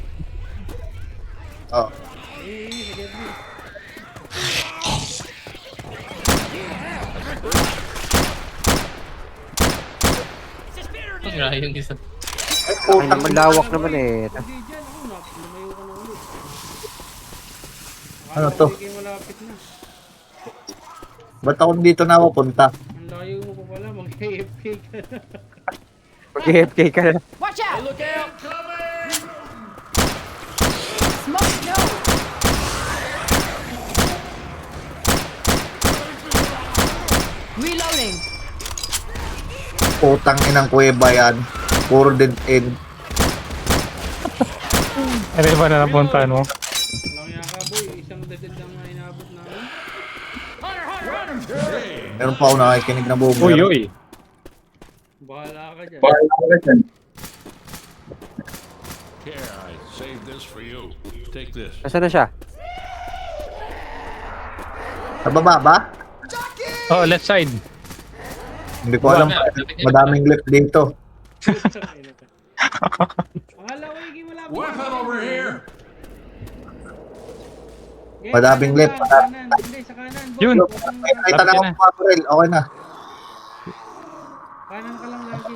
Oh. Sa gilid. Ang yung isa. Ay, Ay, putang naman lawak naman eh. Hindi dyan. Lumayo ka na ulit. Ano to? Hindi kayo malapit na. Ba't ako dito na ako punta? Ang layo mo pa pala. Mag-AFK ka na. Mag-AFK ka na. Watch out! Look out! Coming! Smoke, no! Reloading. Putang inang kuweba yan. Puro dead end. Ano ba na napuntahan mo? Walang yaka boy. Isang dead lang na inabot namin. Meron pa ako nakikinig na boomer. Uy. Bahala ka dyan. Here, I saved this for you. Take this. Nasaan na siya? Sa baba ba? Oh, left side. Hindi ko alam. Madaming left dito. Bahala ko yung malapit. Weapon over here! Okay, Madaming left. kanan. Hindi, sa kanan. boy. Yun. May nakita na ako ng barrel. Okay na. Kanan ka lang lagi.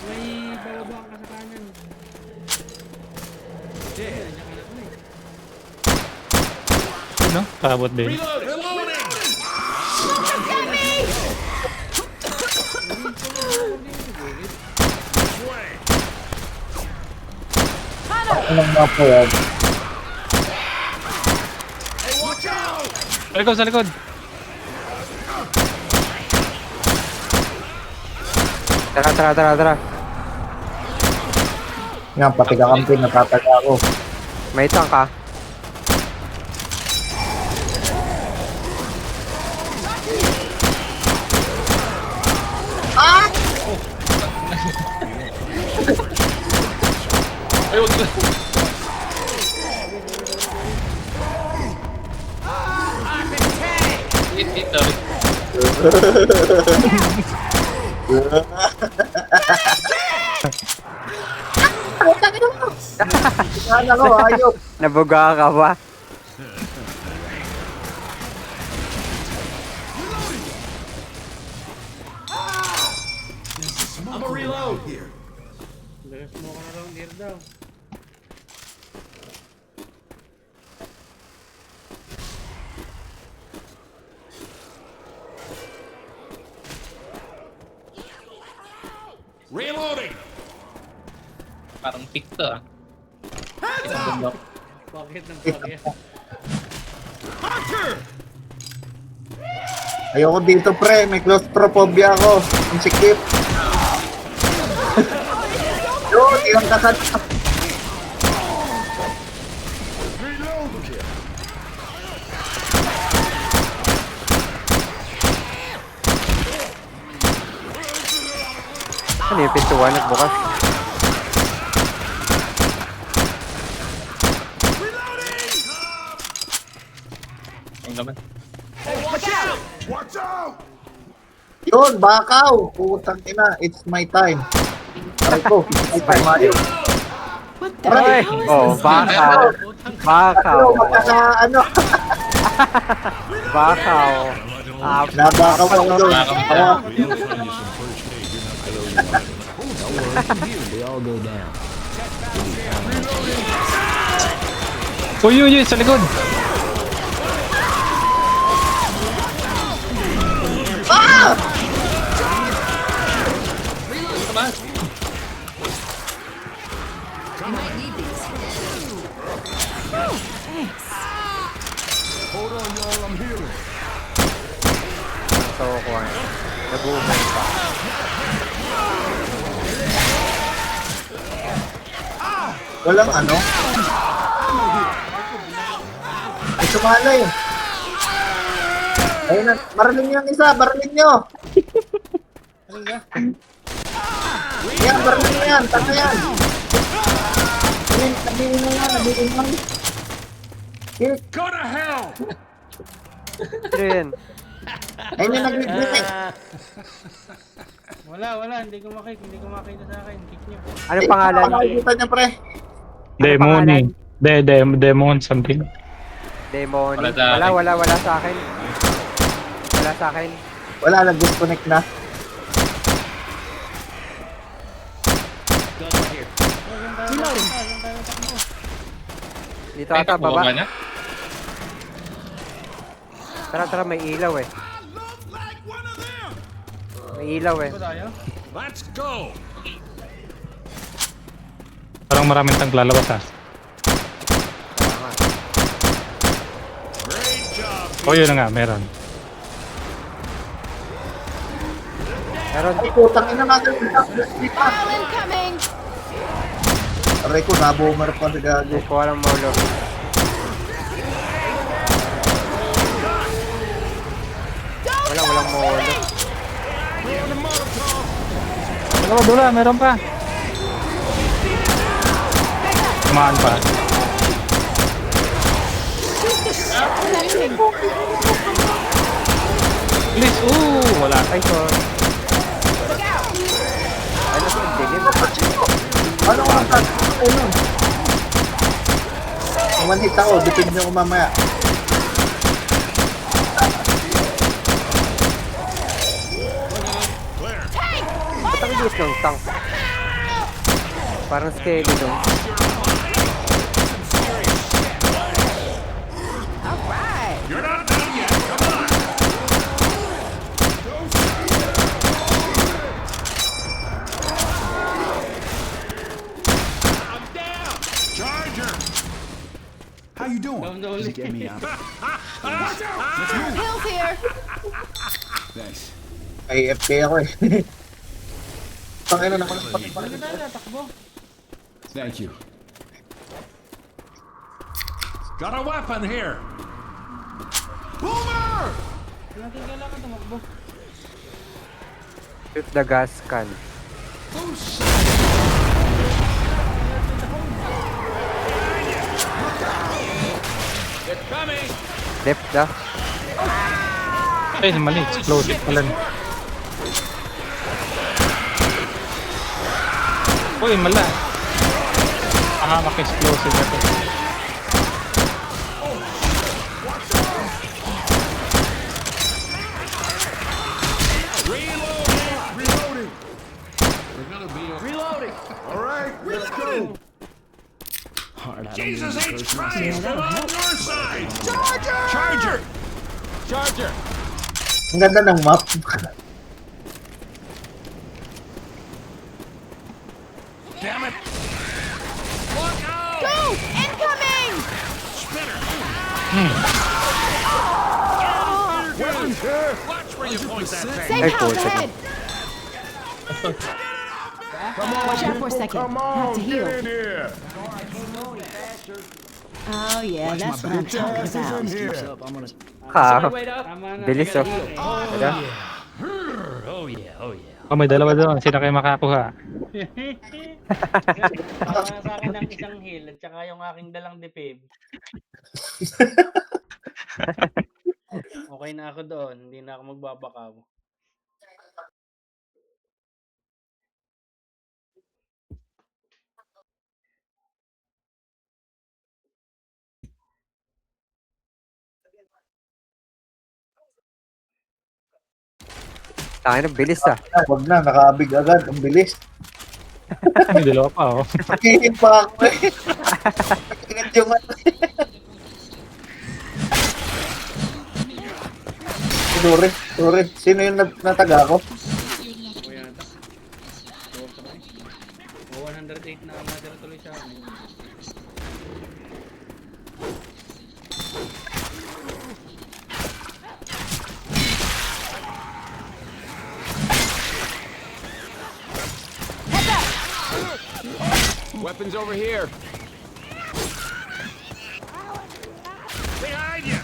May bababa ka sa kanan. Nandiyan ka na to eh. No? Kabot din. Reloading! This way! Anong nga po yan? Hey, watch out! Sa likod. Tara. Yan, pati kakampi. Natataga ako. May tank ka. Ay, wag na. Hit, sorry. Saan ako? Ayop. Nabuga ka ba? I'm a reload here. Lagas mo ka na lang here daw. Reloading. Parang pick to ah. Isang bundok. Bakit ng bakit? Hunter. Ayoko dito, pre. May claustrophobia ako. Ang sikip. Yun, ilang kasat. Ano yung pintuan nagbukas? Ang laman. Watch out. Yun, bakaw. Putang ina. It's my time. Aray ko. It's my time, Mario. What the Ay! hell? Oh, bakaw. Bakaw. Ano, magkaka, ano. Bakaw. Ah, Nabakaw ako doon. Bakaw. They all go down. Uy, uy, uy, sa likod. You might need these. Hold on, y'all. I'm healing. so ko. Nag-uumay pa. Walang ano. Ay, sumalay. Ayun na. Baraling nyo yung isa. Baraling nyo. Ano ba? Yan, baraling nyo yan. Tama yan. Ayun, nabihin mo yan. Nabihin mo. Go to hell. Ano yun? Ayun yung nag-replay. Wala. Hindi ko makita sa akin. Kick nyo. Anong pangalan? Nakikita niya, pre. Demon eh. Demon something. Demon. Wala sa akin. Wala sa akin. Wala sa akin. Wala, nag-disconnect na. Dito Ay, ata, nakuha baba. ba niya? Tara, may ilaw eh. Look like one of them. May ilaw eh. Ba tayo? Let's go. Parang maraming tank lalabas ha. Great job. Oh, yun na nga, meron. Meron. Ay, putang ina natin. All incoming! Aray ko, naboomer pa na gago. Hindi ko alam maulo. Walang maulo. Meron pa. Tumaan pa. Please, wala. Ay, sorry. Ano sa dilim? Ano ang ano? One-hit ako, bitin niyo ko mamaya. Ba't ang bilis ng tank? Parang scary doon. You're not done yet. Come on. I'm down. Charger. How you doing? Down the huli. Get me out. Hills here! Thanks. Ay, FK ako eh. Pangino naman. Bakit tayo takbo? Thank you. Got a weapon here. Boomer. Hindi natin kailangan tumakbo. Shoot the gas can. It's coming. Left da. Ay, mali. Explosive pala. Uy, mala. Maka-explosive na to. Reloading. We're gonna be reloading. All right, let's go. Hard out. Jesus H. Christ, I'm on your side. Charger. Charger. Ang ganda ng map. damn it! Go! Incoming! Watch where you point that thing. Safe Ay, house puta. ahead! Watch out for a second. Have to heal. Oh yeah, that's what I'm talking about. Wait up. Bilis oh. Diba? Oh yeah, oh yeah. Oh, may dalawa doon. Sino kayo makakuha? Tama sa akin ang isang heal at saka yung aking dalang dipib. Okay na ako doon. Hindi na ako magbabakaw. Tangin na, bilis ah. Wag na, nakaabig agad. Ang bilis. May dalawa pa, oh. Pagkihit pa ako eh. Pagkihit yung ano. Sorry. Sino yung nataga ko? Ako yata. O 108 na nadala tuloy sa akin. Weapons over here. Behind you!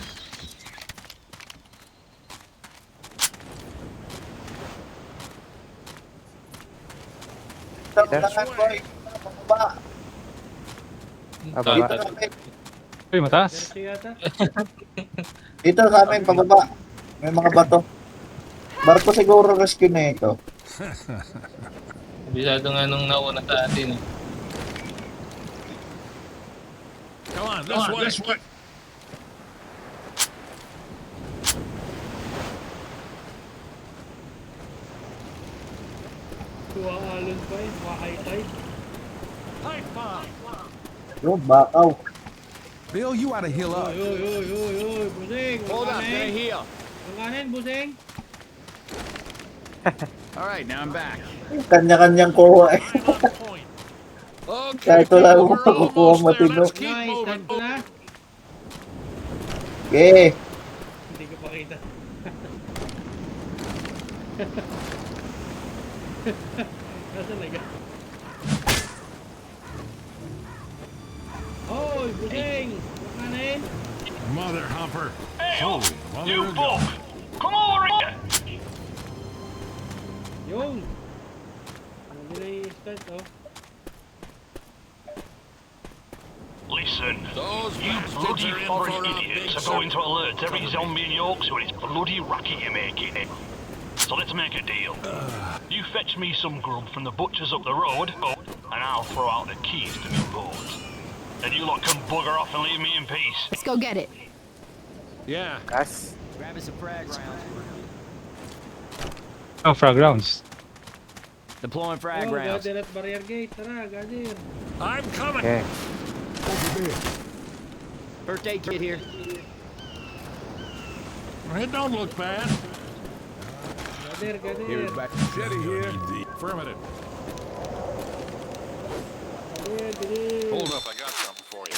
Tatangan ko eh. Pababa. Aba. Dito sa amin. Uy, mataas. Diretso yata. Dito sa amin, pababa. May mga bato. Barko siguro rescue na ito. Bisado nga nung nauna sa atin. Come on, this way. Tuwaalon pa eh. Makaitay. High five. Yung bakaw. Bill, you ought to heal up. Uy. Busing. Hold up, gonna heal. Yung kanin, busing. All right, now I'm back. Kanya-kanyang kuha eh. Right on point. Okay, Kahit wala people, akong we're makukuha almost there. matino. Let's keep Nice. moving. Stand ko na. Okay. Hindi ko pakita. Nasaan na ka? Hoy, busing! Yung kanin! Mother humper. Holy mother of God. Yung! Ano na yung start, oh? Listen, Those you bastards bloody are in forest for a idiots big are going to circle. alert every zombie in York, so it's bloody racket you're making it. So let's make a deal. You fetch me some grub from the butchers up the road, and I'll throw out the keys to my boat. Then you lot can bugger off and leave me in peace. Let's go get it. Yeah. Gas. Grab us a frag round. Oh, frag rounds. Deploying frag Oh, rounds. Gadir at barrier gate. Tara, Gadir. I'm coming. Okay. First aid kit here. It don't look bad. Gadir. Here's back. Jetty here. Affirmative. Gadir. Hold up, I got something for you.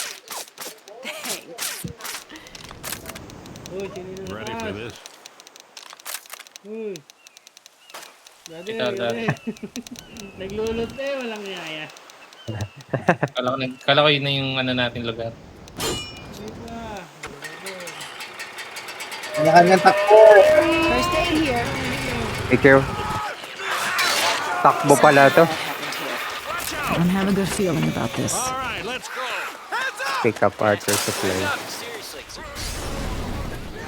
Uy, sino na Ready for nakas? this? Uy. Gadir, Ito, Gadir. Naglulot eh, walang yaya. Kala ko yun na yung ano natin lugar. Wait na. Kanya-kanyang takbo. First aid here. Ikaw. Takbo pala to. I don't have a good feeling about this. All right, let's go. Pick up Archer supply.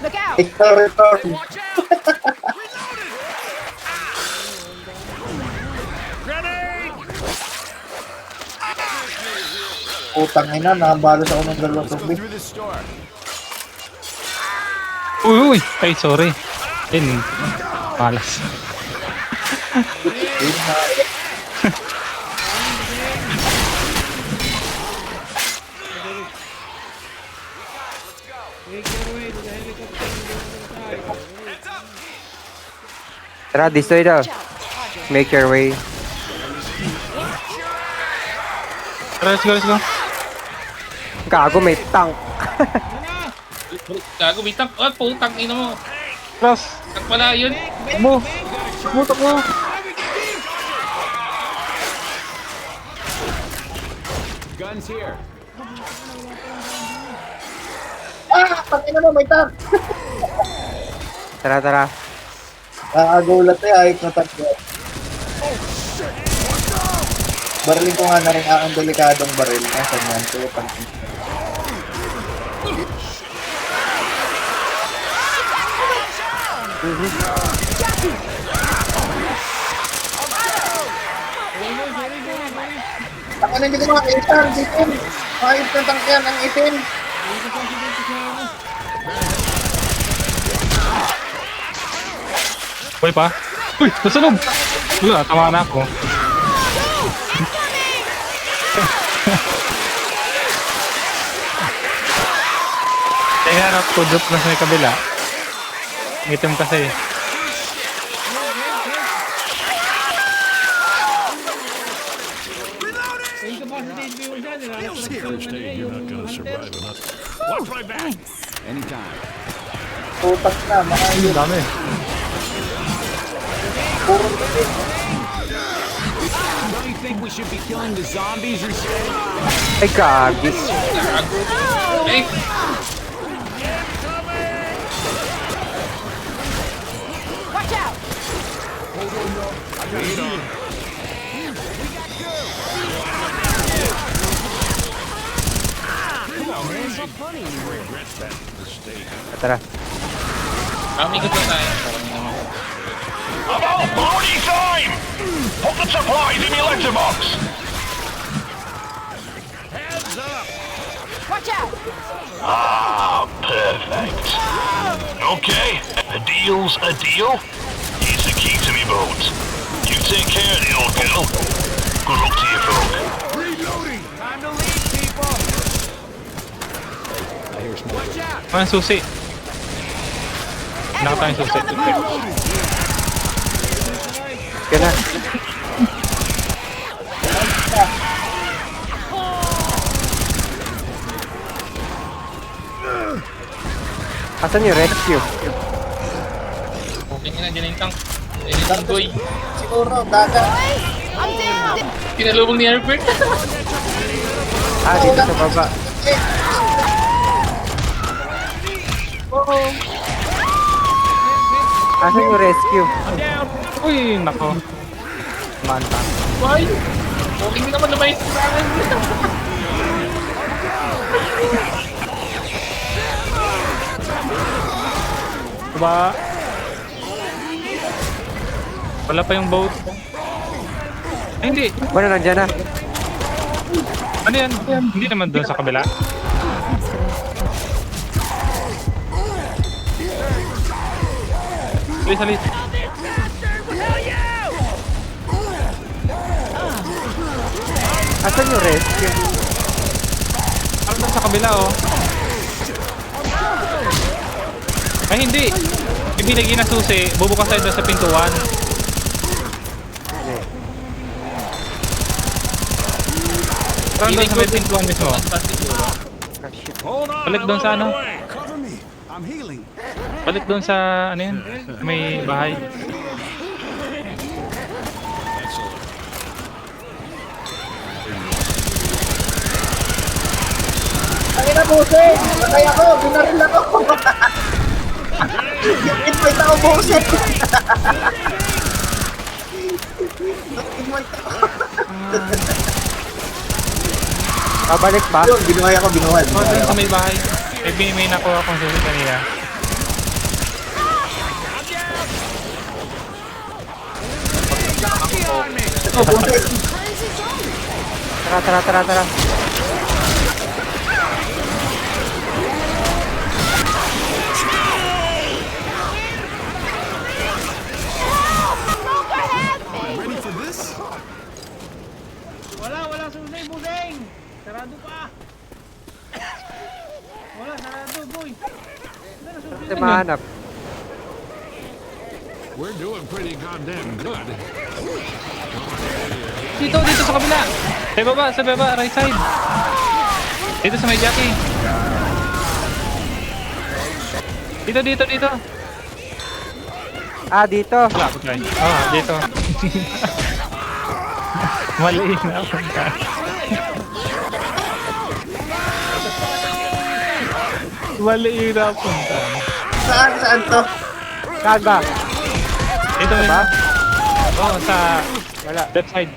Look out! Ikaw return. Grenade! Putang ina, nakabalos ako ng dalawang Let's go tubig. through this store. Uy! Ay, sorry. Yun. Malas. Make your way to the helicopter. Tara, this way daw. Make your way. Tara, let's go, let's go. Gago, may tank. Gago, may tank. Oh, putang ina mo. Cross. Tank pala yun. Mo. Mutok mo. Guns here. Pati na mo, may tank. Tara, tara. Nakakagulat eh, ayot na tank yan. Barilin ko nga na rin ang delikadong baril. Nasaan yan? Kaya tank. Ang ano, hindi ko makakita, ang itim. Makakit ng tank yan, ang itim. Uy pa. Uy, nasunog. Wala, tama na ako. Kaya harap ko, drop na sa may kabila. Item kasi. Yung capacity view dyan, nilalagpas Bill's here. yung First ano aid, eh, you're yung not gonna hunter. survive enough. Watch my back. Anytime. Putak na, mga Ang dami. puro itim. Don't you think we should be killing the zombies instead? Ay, gagis. Gago. Eh, Watch out! Tara. Amikot lang tayo. About bloody time! Put the supplies in your letterbox! Watch out! Ah, perfect. Okay, a deal's a deal. Here's the key to me boat. You take care of the old girl. Good luck to you folk. Reloading. Time to leave, people! Watch out! Ano susi? Nakita yung susi. Kaya na. Asan yung rescue? Okay na, dyan na yung tank. Ayun yung tanggoy. Siguro, dagat. I'm down! Pinalubong ni Herbert. Ah, dito sa baba. Asan yung rescue? Uy, nako. Manta. Why? Okay din naman naman yung sa akin. Diba? Wala pa yung boat. Ay, hindi. Bueno, nandyan na. Ano yan? Hindi naman doon sa kabila. Alis, alis. Asan yung rescue? Ano doon sa kabila, oh. Ay, hindi. Ibinigay na susi. Bubukas tayo doon sa pintuan. Parang doon sa may pintuan mismo. Hold on. Balik I'm doon sa on my ano? way. Cover me. I'm healing. Balik doon sa, ano yun? May bahay. Ang ina bose! Patay ako! Binaril ako! Invite ako bose! Invite ako! Babalik ba? Yun, binuhay ako, binuhay. Oh, doon sa may bahay. May nakuha akong susi kanina. Oh, bose! Tara, tara, tara, tara. Ready for this? Wala susi, budeng! Sarado pa! Wala, sarado, boy! Wala na susi. Kasi mahanap. We're doing pretty goddamn good. dito sa kabila. Sa baba, right side. Dito sa may Jackie. Dito. Ah, dito. Wala ko tayo. Oh, dito. Mali na punta. Mali na punta. Saan to? Kaga. Dito Ba? Oh, sa Wala. left side.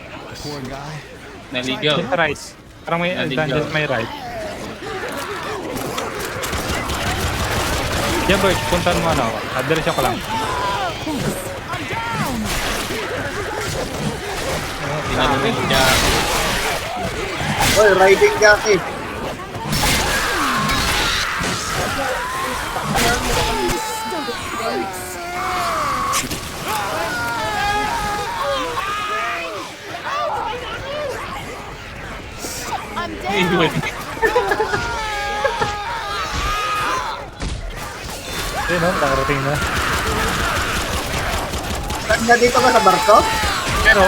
Naligaw. Sa right. Parang may dungeon may right. Yan boy, puntahan mo ano. Diretso ko lang. Tinanong niya. Oy, riding jockey. I'm down. Ayun no, nakarating na. Tanda dito ka sa barko? Pero,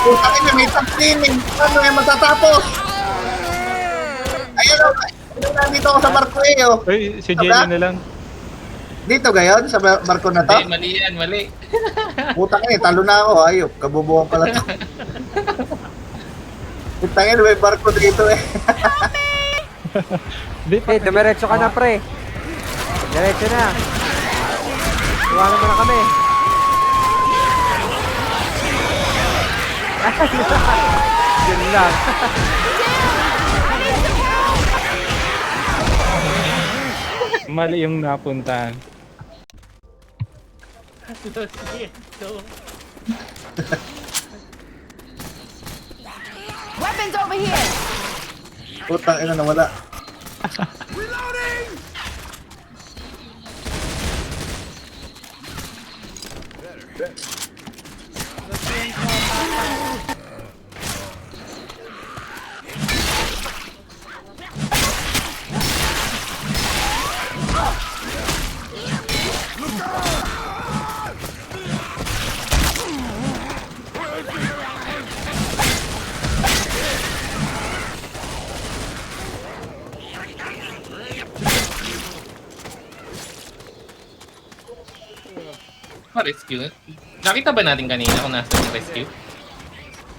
Puta ina, may top cleaning. Ano yung matatapos? Ayun o. Nandito ako sa barko eh oh. uy, si Jelly na lang. Dito gayon sa barko na to? Hindi, mali yan, mali. Puta ina, talo na ako. Ayop, kabubuhan pala to. Puta ina, may barko dito eh. Di pa. Eh, dumiretso ka na, pre. Diretso na. Iwanan mo na kami. Yun lang. Mali yung napuntahan. Weapons over here. Puta ina, nawala. Ma-rescue. Nakita ba natin kanina kung nasa yung rescue?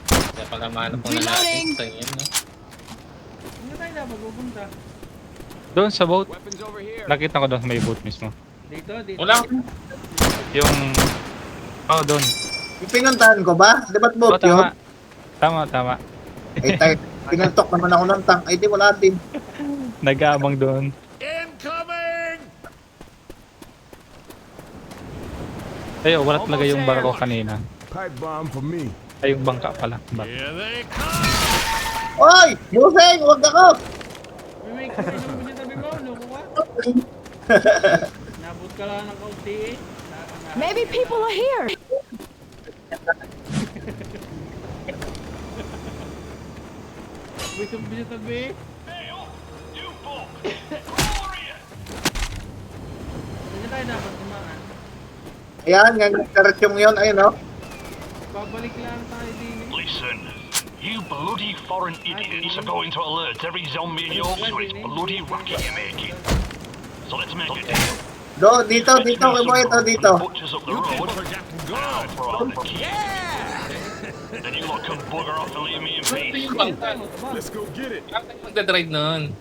Kaya pala mahanap ko na natin sa inyo, no? Ano tayo dapat pupunta? Doon sa boat. Weapons over here. Nakita ko doon sa may boat mismo. Dito. Wala. Yung... Oh, doon. Yung pinuntahan ko ba? Di ba't Oh, boat yun? tama. Eh tayo, pinuntok naman ako ng tank. Eh di wala din. Nag-aabang doon. Incoming! Ayo, wala talaga yung barko kanina. Pipe bomb for me. Ay, yung bangka pala. Here they come! Oy! Museng! Huwag ako! May kuminom mo sa tabi mo. Loko ka. Nabot ka lang ng kaunti eh. Maybe people are here. May kuminom sa tabi. You folk! Glorious! Saan tayo dapat tumaan? Ayan, yung karatsyong yun. Ayun oh. Babalik lang tayo din eh. Listen, you bloody foreign idiots are going to alert every zombie in Yorkshire when it's bloody racket you're making. So let's make a deal. Dito, kay Boy, dito. Butchers up the road, and I'll throw out the key. Then you lot can bugger off and leave me in Ito peace. yung bangka. Let's go get it. Bakit tayo magdadrive nun?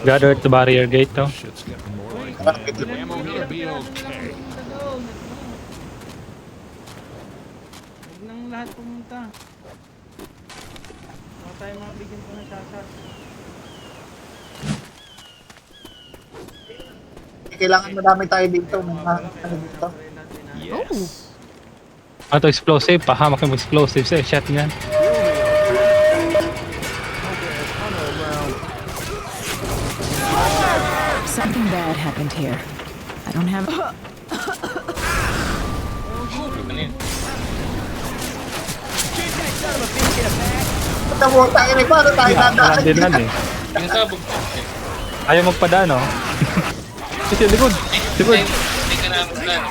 Gather at the barrier gate to. Shit's getting more like Bakit? that. Ammo here be okay. Huwag nang lahat pumunta. Baka tayo makabigyan ko ng shoutout. Kailangan madami tayo dito. Mga ano dito. Yes. Ano to, explosive? Pahamak yung explosives eh. Shot niyan. Something bad happened here. I don't have. Ano yun? Puta mo, tayo na paano tayo dadaan? Din lang eh. Yung sabog. Ayaw magpadaan oh. Kasi likod. Likod. Hindi ka na magdadrive.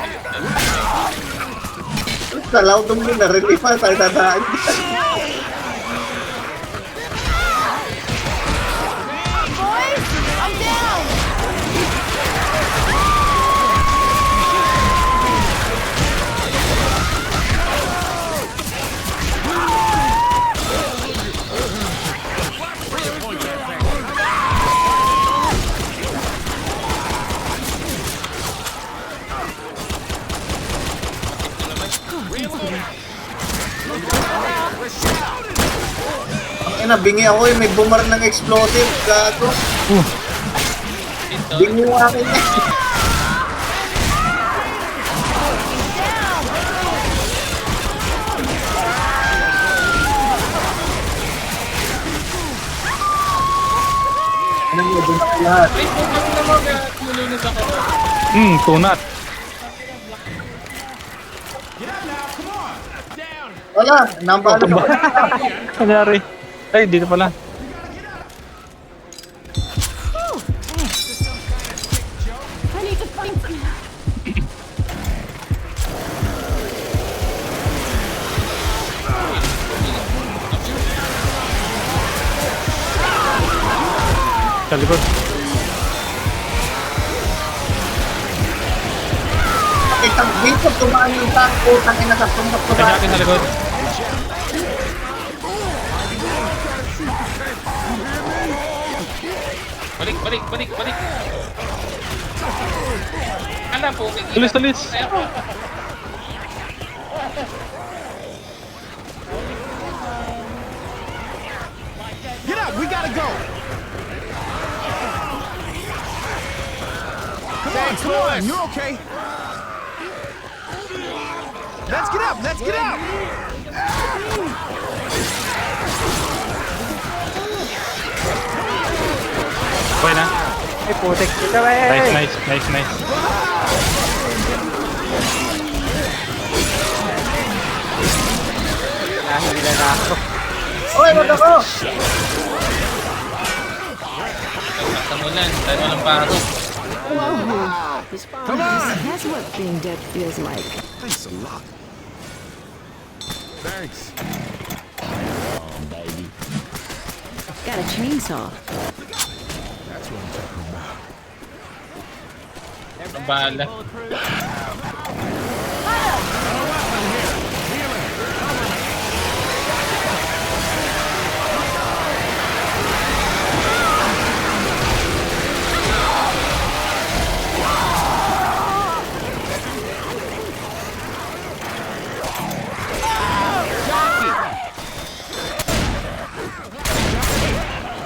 Salaw dum din na relief pa tayo dadaan. Boys, I'm down. Ang ina, bingi ako eh. May bumar ng explosive. Gago. Dito. Bingi yung akin eh. Ano mo, bumar lahat. Ay, putang naman. Nulunod ako. Tunat. Wala, nambala ko. Kanyari. Ay, dito pala. I need to find some. Sa likod. Isang dito, tumaan yung tank. Utang ina sa tumbok Kanya tumaan. akin sa likod. Balik, balik, balik, balik. Alam po. Tulis, tulis. Get up, we gotta go. Come on, you're okay. Let's get up, let's get up. Okay na. Ay, putik dito Nice, eh. nice, nice, nice. Nahila na ako. Oy, wag ako! Tamulan. Tayo walang paro. Whoa. That's what being dead feels like. Thanks a lot. Thanks. Got a chainsaw. That's what I'm talking about. Ang bala.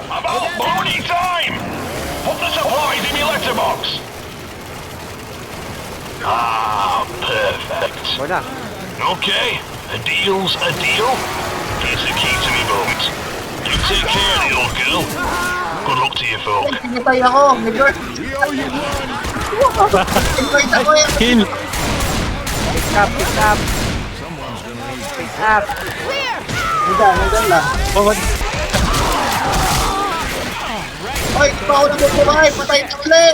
About boarding time! Put the supplies in your letterbox! Ah, perfect. Wala. Okay, a deal's a deal. Here's the key to me boat. You take care of the old girl. Good luck to you folk. Sinitay ako. Nigger. We owe you one. Invite ako eh. Kill. Pick up, pick up. Pick up. Nandiyan lang. Oh, what? Oy, pa ako nabubuhay. Patay na uli.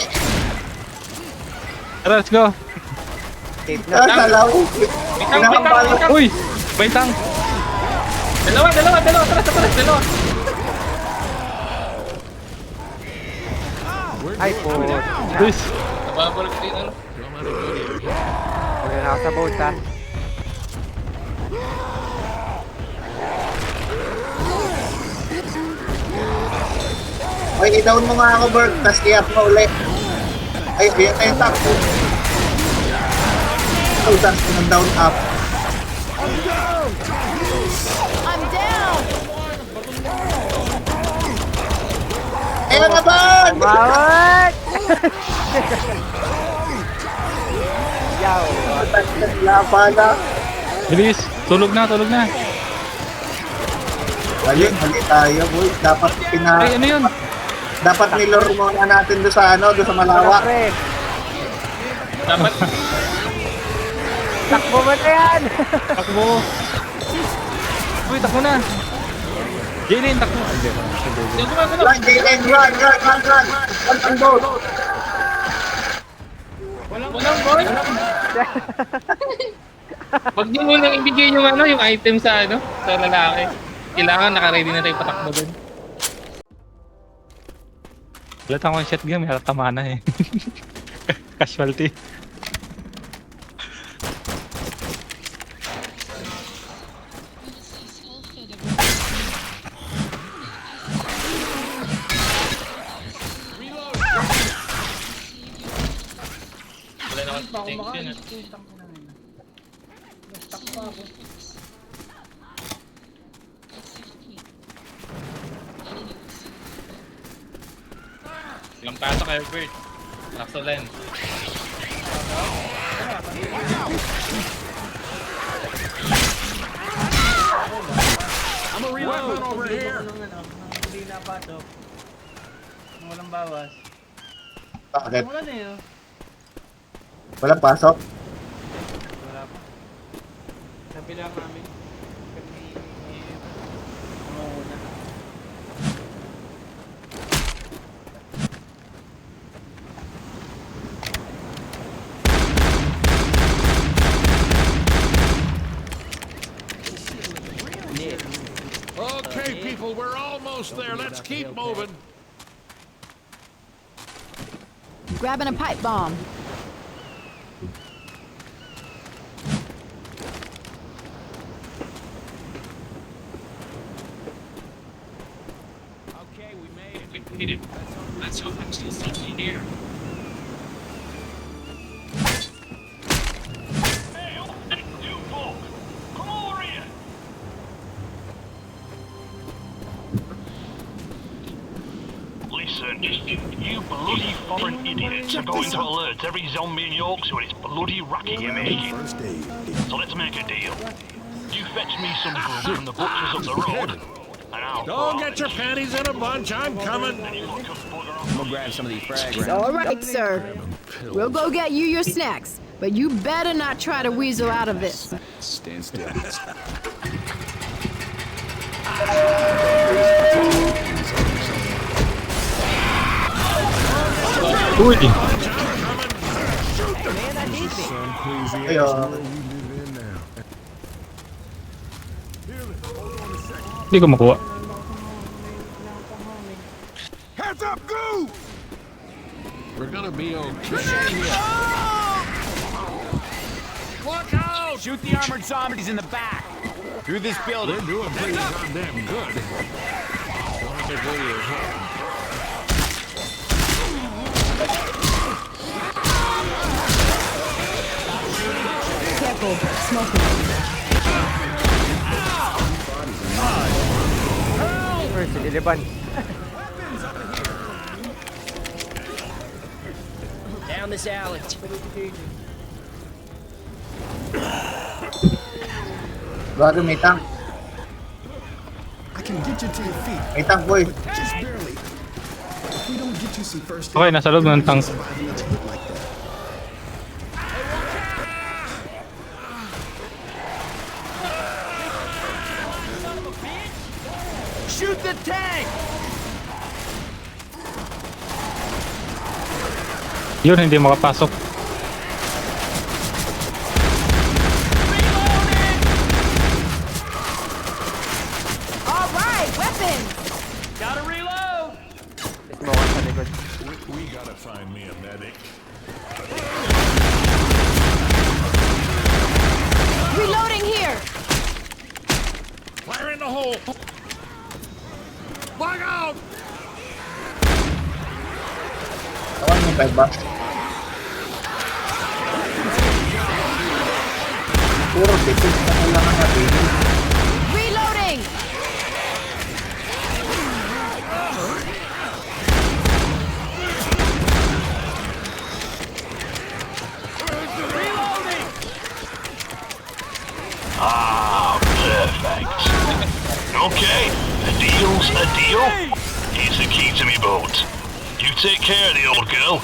Tara, let's go. Save na. Salaw. Bitang, Pinakambala. bitang. Uy! Baitang! Dalawa, dalawa, dalawa. Tara, dalawa. Ay, putik. Luis! Nababalik din ano. Wala na ako sa boat ha. Oy, i-down mo nga ako, Bert. Tapos i-up mo ulit. Ay, ayan na yung top. Oh, tapos down up. I'm down. Ayan na ba? Bawat! Yaw. Lapa na. Bilis! Tulog na, tulog na! Hali tayo, boy. Dapat Ay, ano yun? dapat nilor muna natin doon sa ano, doon sa Wala, malawak. pre. Dapat, Takbo mo na yan! Takbo! Uy, takbo na! Jaylin, takbo! Hindi, hindi ako gumagano. Run, Jalen, run. Run ang boat. Walang boy. Huwag niyo munang ibigay yung ano, yung item sa ano, sa lalaki. Kailangan naka-ready na tayo patakbo doon. Wala akong shotgun, may tama na eh. Casualty. Wala naman Hindi pa ako tanks yun makain. ah. Putang ina ngayon. Na-stuck pa ako. Ilang pasok kayo, Bert. Laksolan. I'm a reload over here. Ng ano, ng hindi napatok. Ng walang bawas. Bakit? Wala na yun. Walang pasok? Wala pa. Sabi lang namin. Kami muna. Okay, people, we're almost there. Let's keep moving. Grabbing a pipe bomb. Okay, we made it. Let's hope I'm still something here. Hey, you folk! Come over here! Listen, you bloody foreign idiots are going to alert every zombie in Yorkshire it's bloody racket you're making. So let's make a deal. You fetch me some grub from the butchers up the road, and I'll Don't get your panties in a bunch. I'm coming. I'm gonna grab some of these frags. All right, sir. We'll go get you your snacks, but you better not try to weasel out of this. Stand still. Uy! Ayun. Hindi ko makuha. Heads up, go! We're gonna be okay. Look out! Shoot the armored zombies in the back. Through this building. We're doing pretty goddamn good. Don't have to go to your home. Careful, smoking. Uy, si Iliban. Down this alley. Bago may tank. I can get you to your feet, May tank, boy. just barely. If we don't get you some first Okay, nasa loob ng tank. surviving a hit like that. Shoot the tank! Yun, hindi makapasok. All right, weapons. Gotta reload! Smoke sa likod. We gotta find me a medic. Reloading here. Fire in the hole! Bug out! Tawan yung 5 bucks. Puro bitis na kailangan natin. Reloading. Ah, perfect. Okay, a deal's a deal. Here's the key to me boat. You take care of the old girl.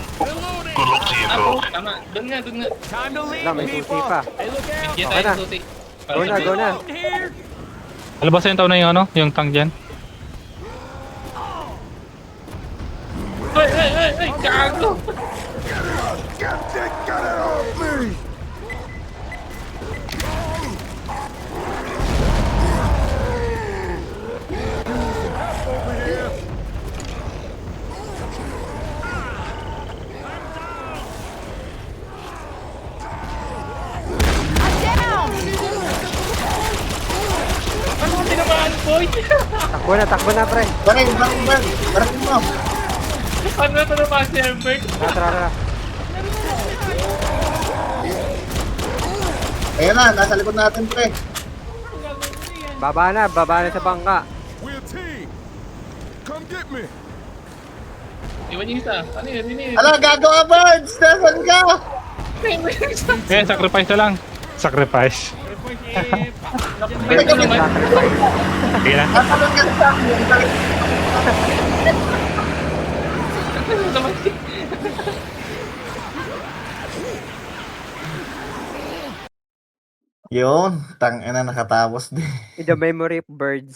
Good luck to you, Ako, folk. tama. Doon nga, doon nga. Time to leave, Wala, may susi pa. Hey, look out! Bigyan Okay tayo na. ng tuti. Go na, go na. Here! Alabasan yung tao na yung ano, yung tank dyan. Ay, ay, ay, ay, gago! boy! Takbo na, pre. Baril mo. Ano na ito naman si Herbert? Tara. Ayan na, nasa likod natin, pre. Baba na sa bangka. We're a team. Come get me. Iwan yung isa. Ano yun? Ala, gago ka, Birds! Nasaan ka? Eh, sacrifice na lang. Sacrifice. Ito naman. Sige na. Natalon ka sa akin. Ano naman? Yun, tangina nakatapos din. In the memory of birds.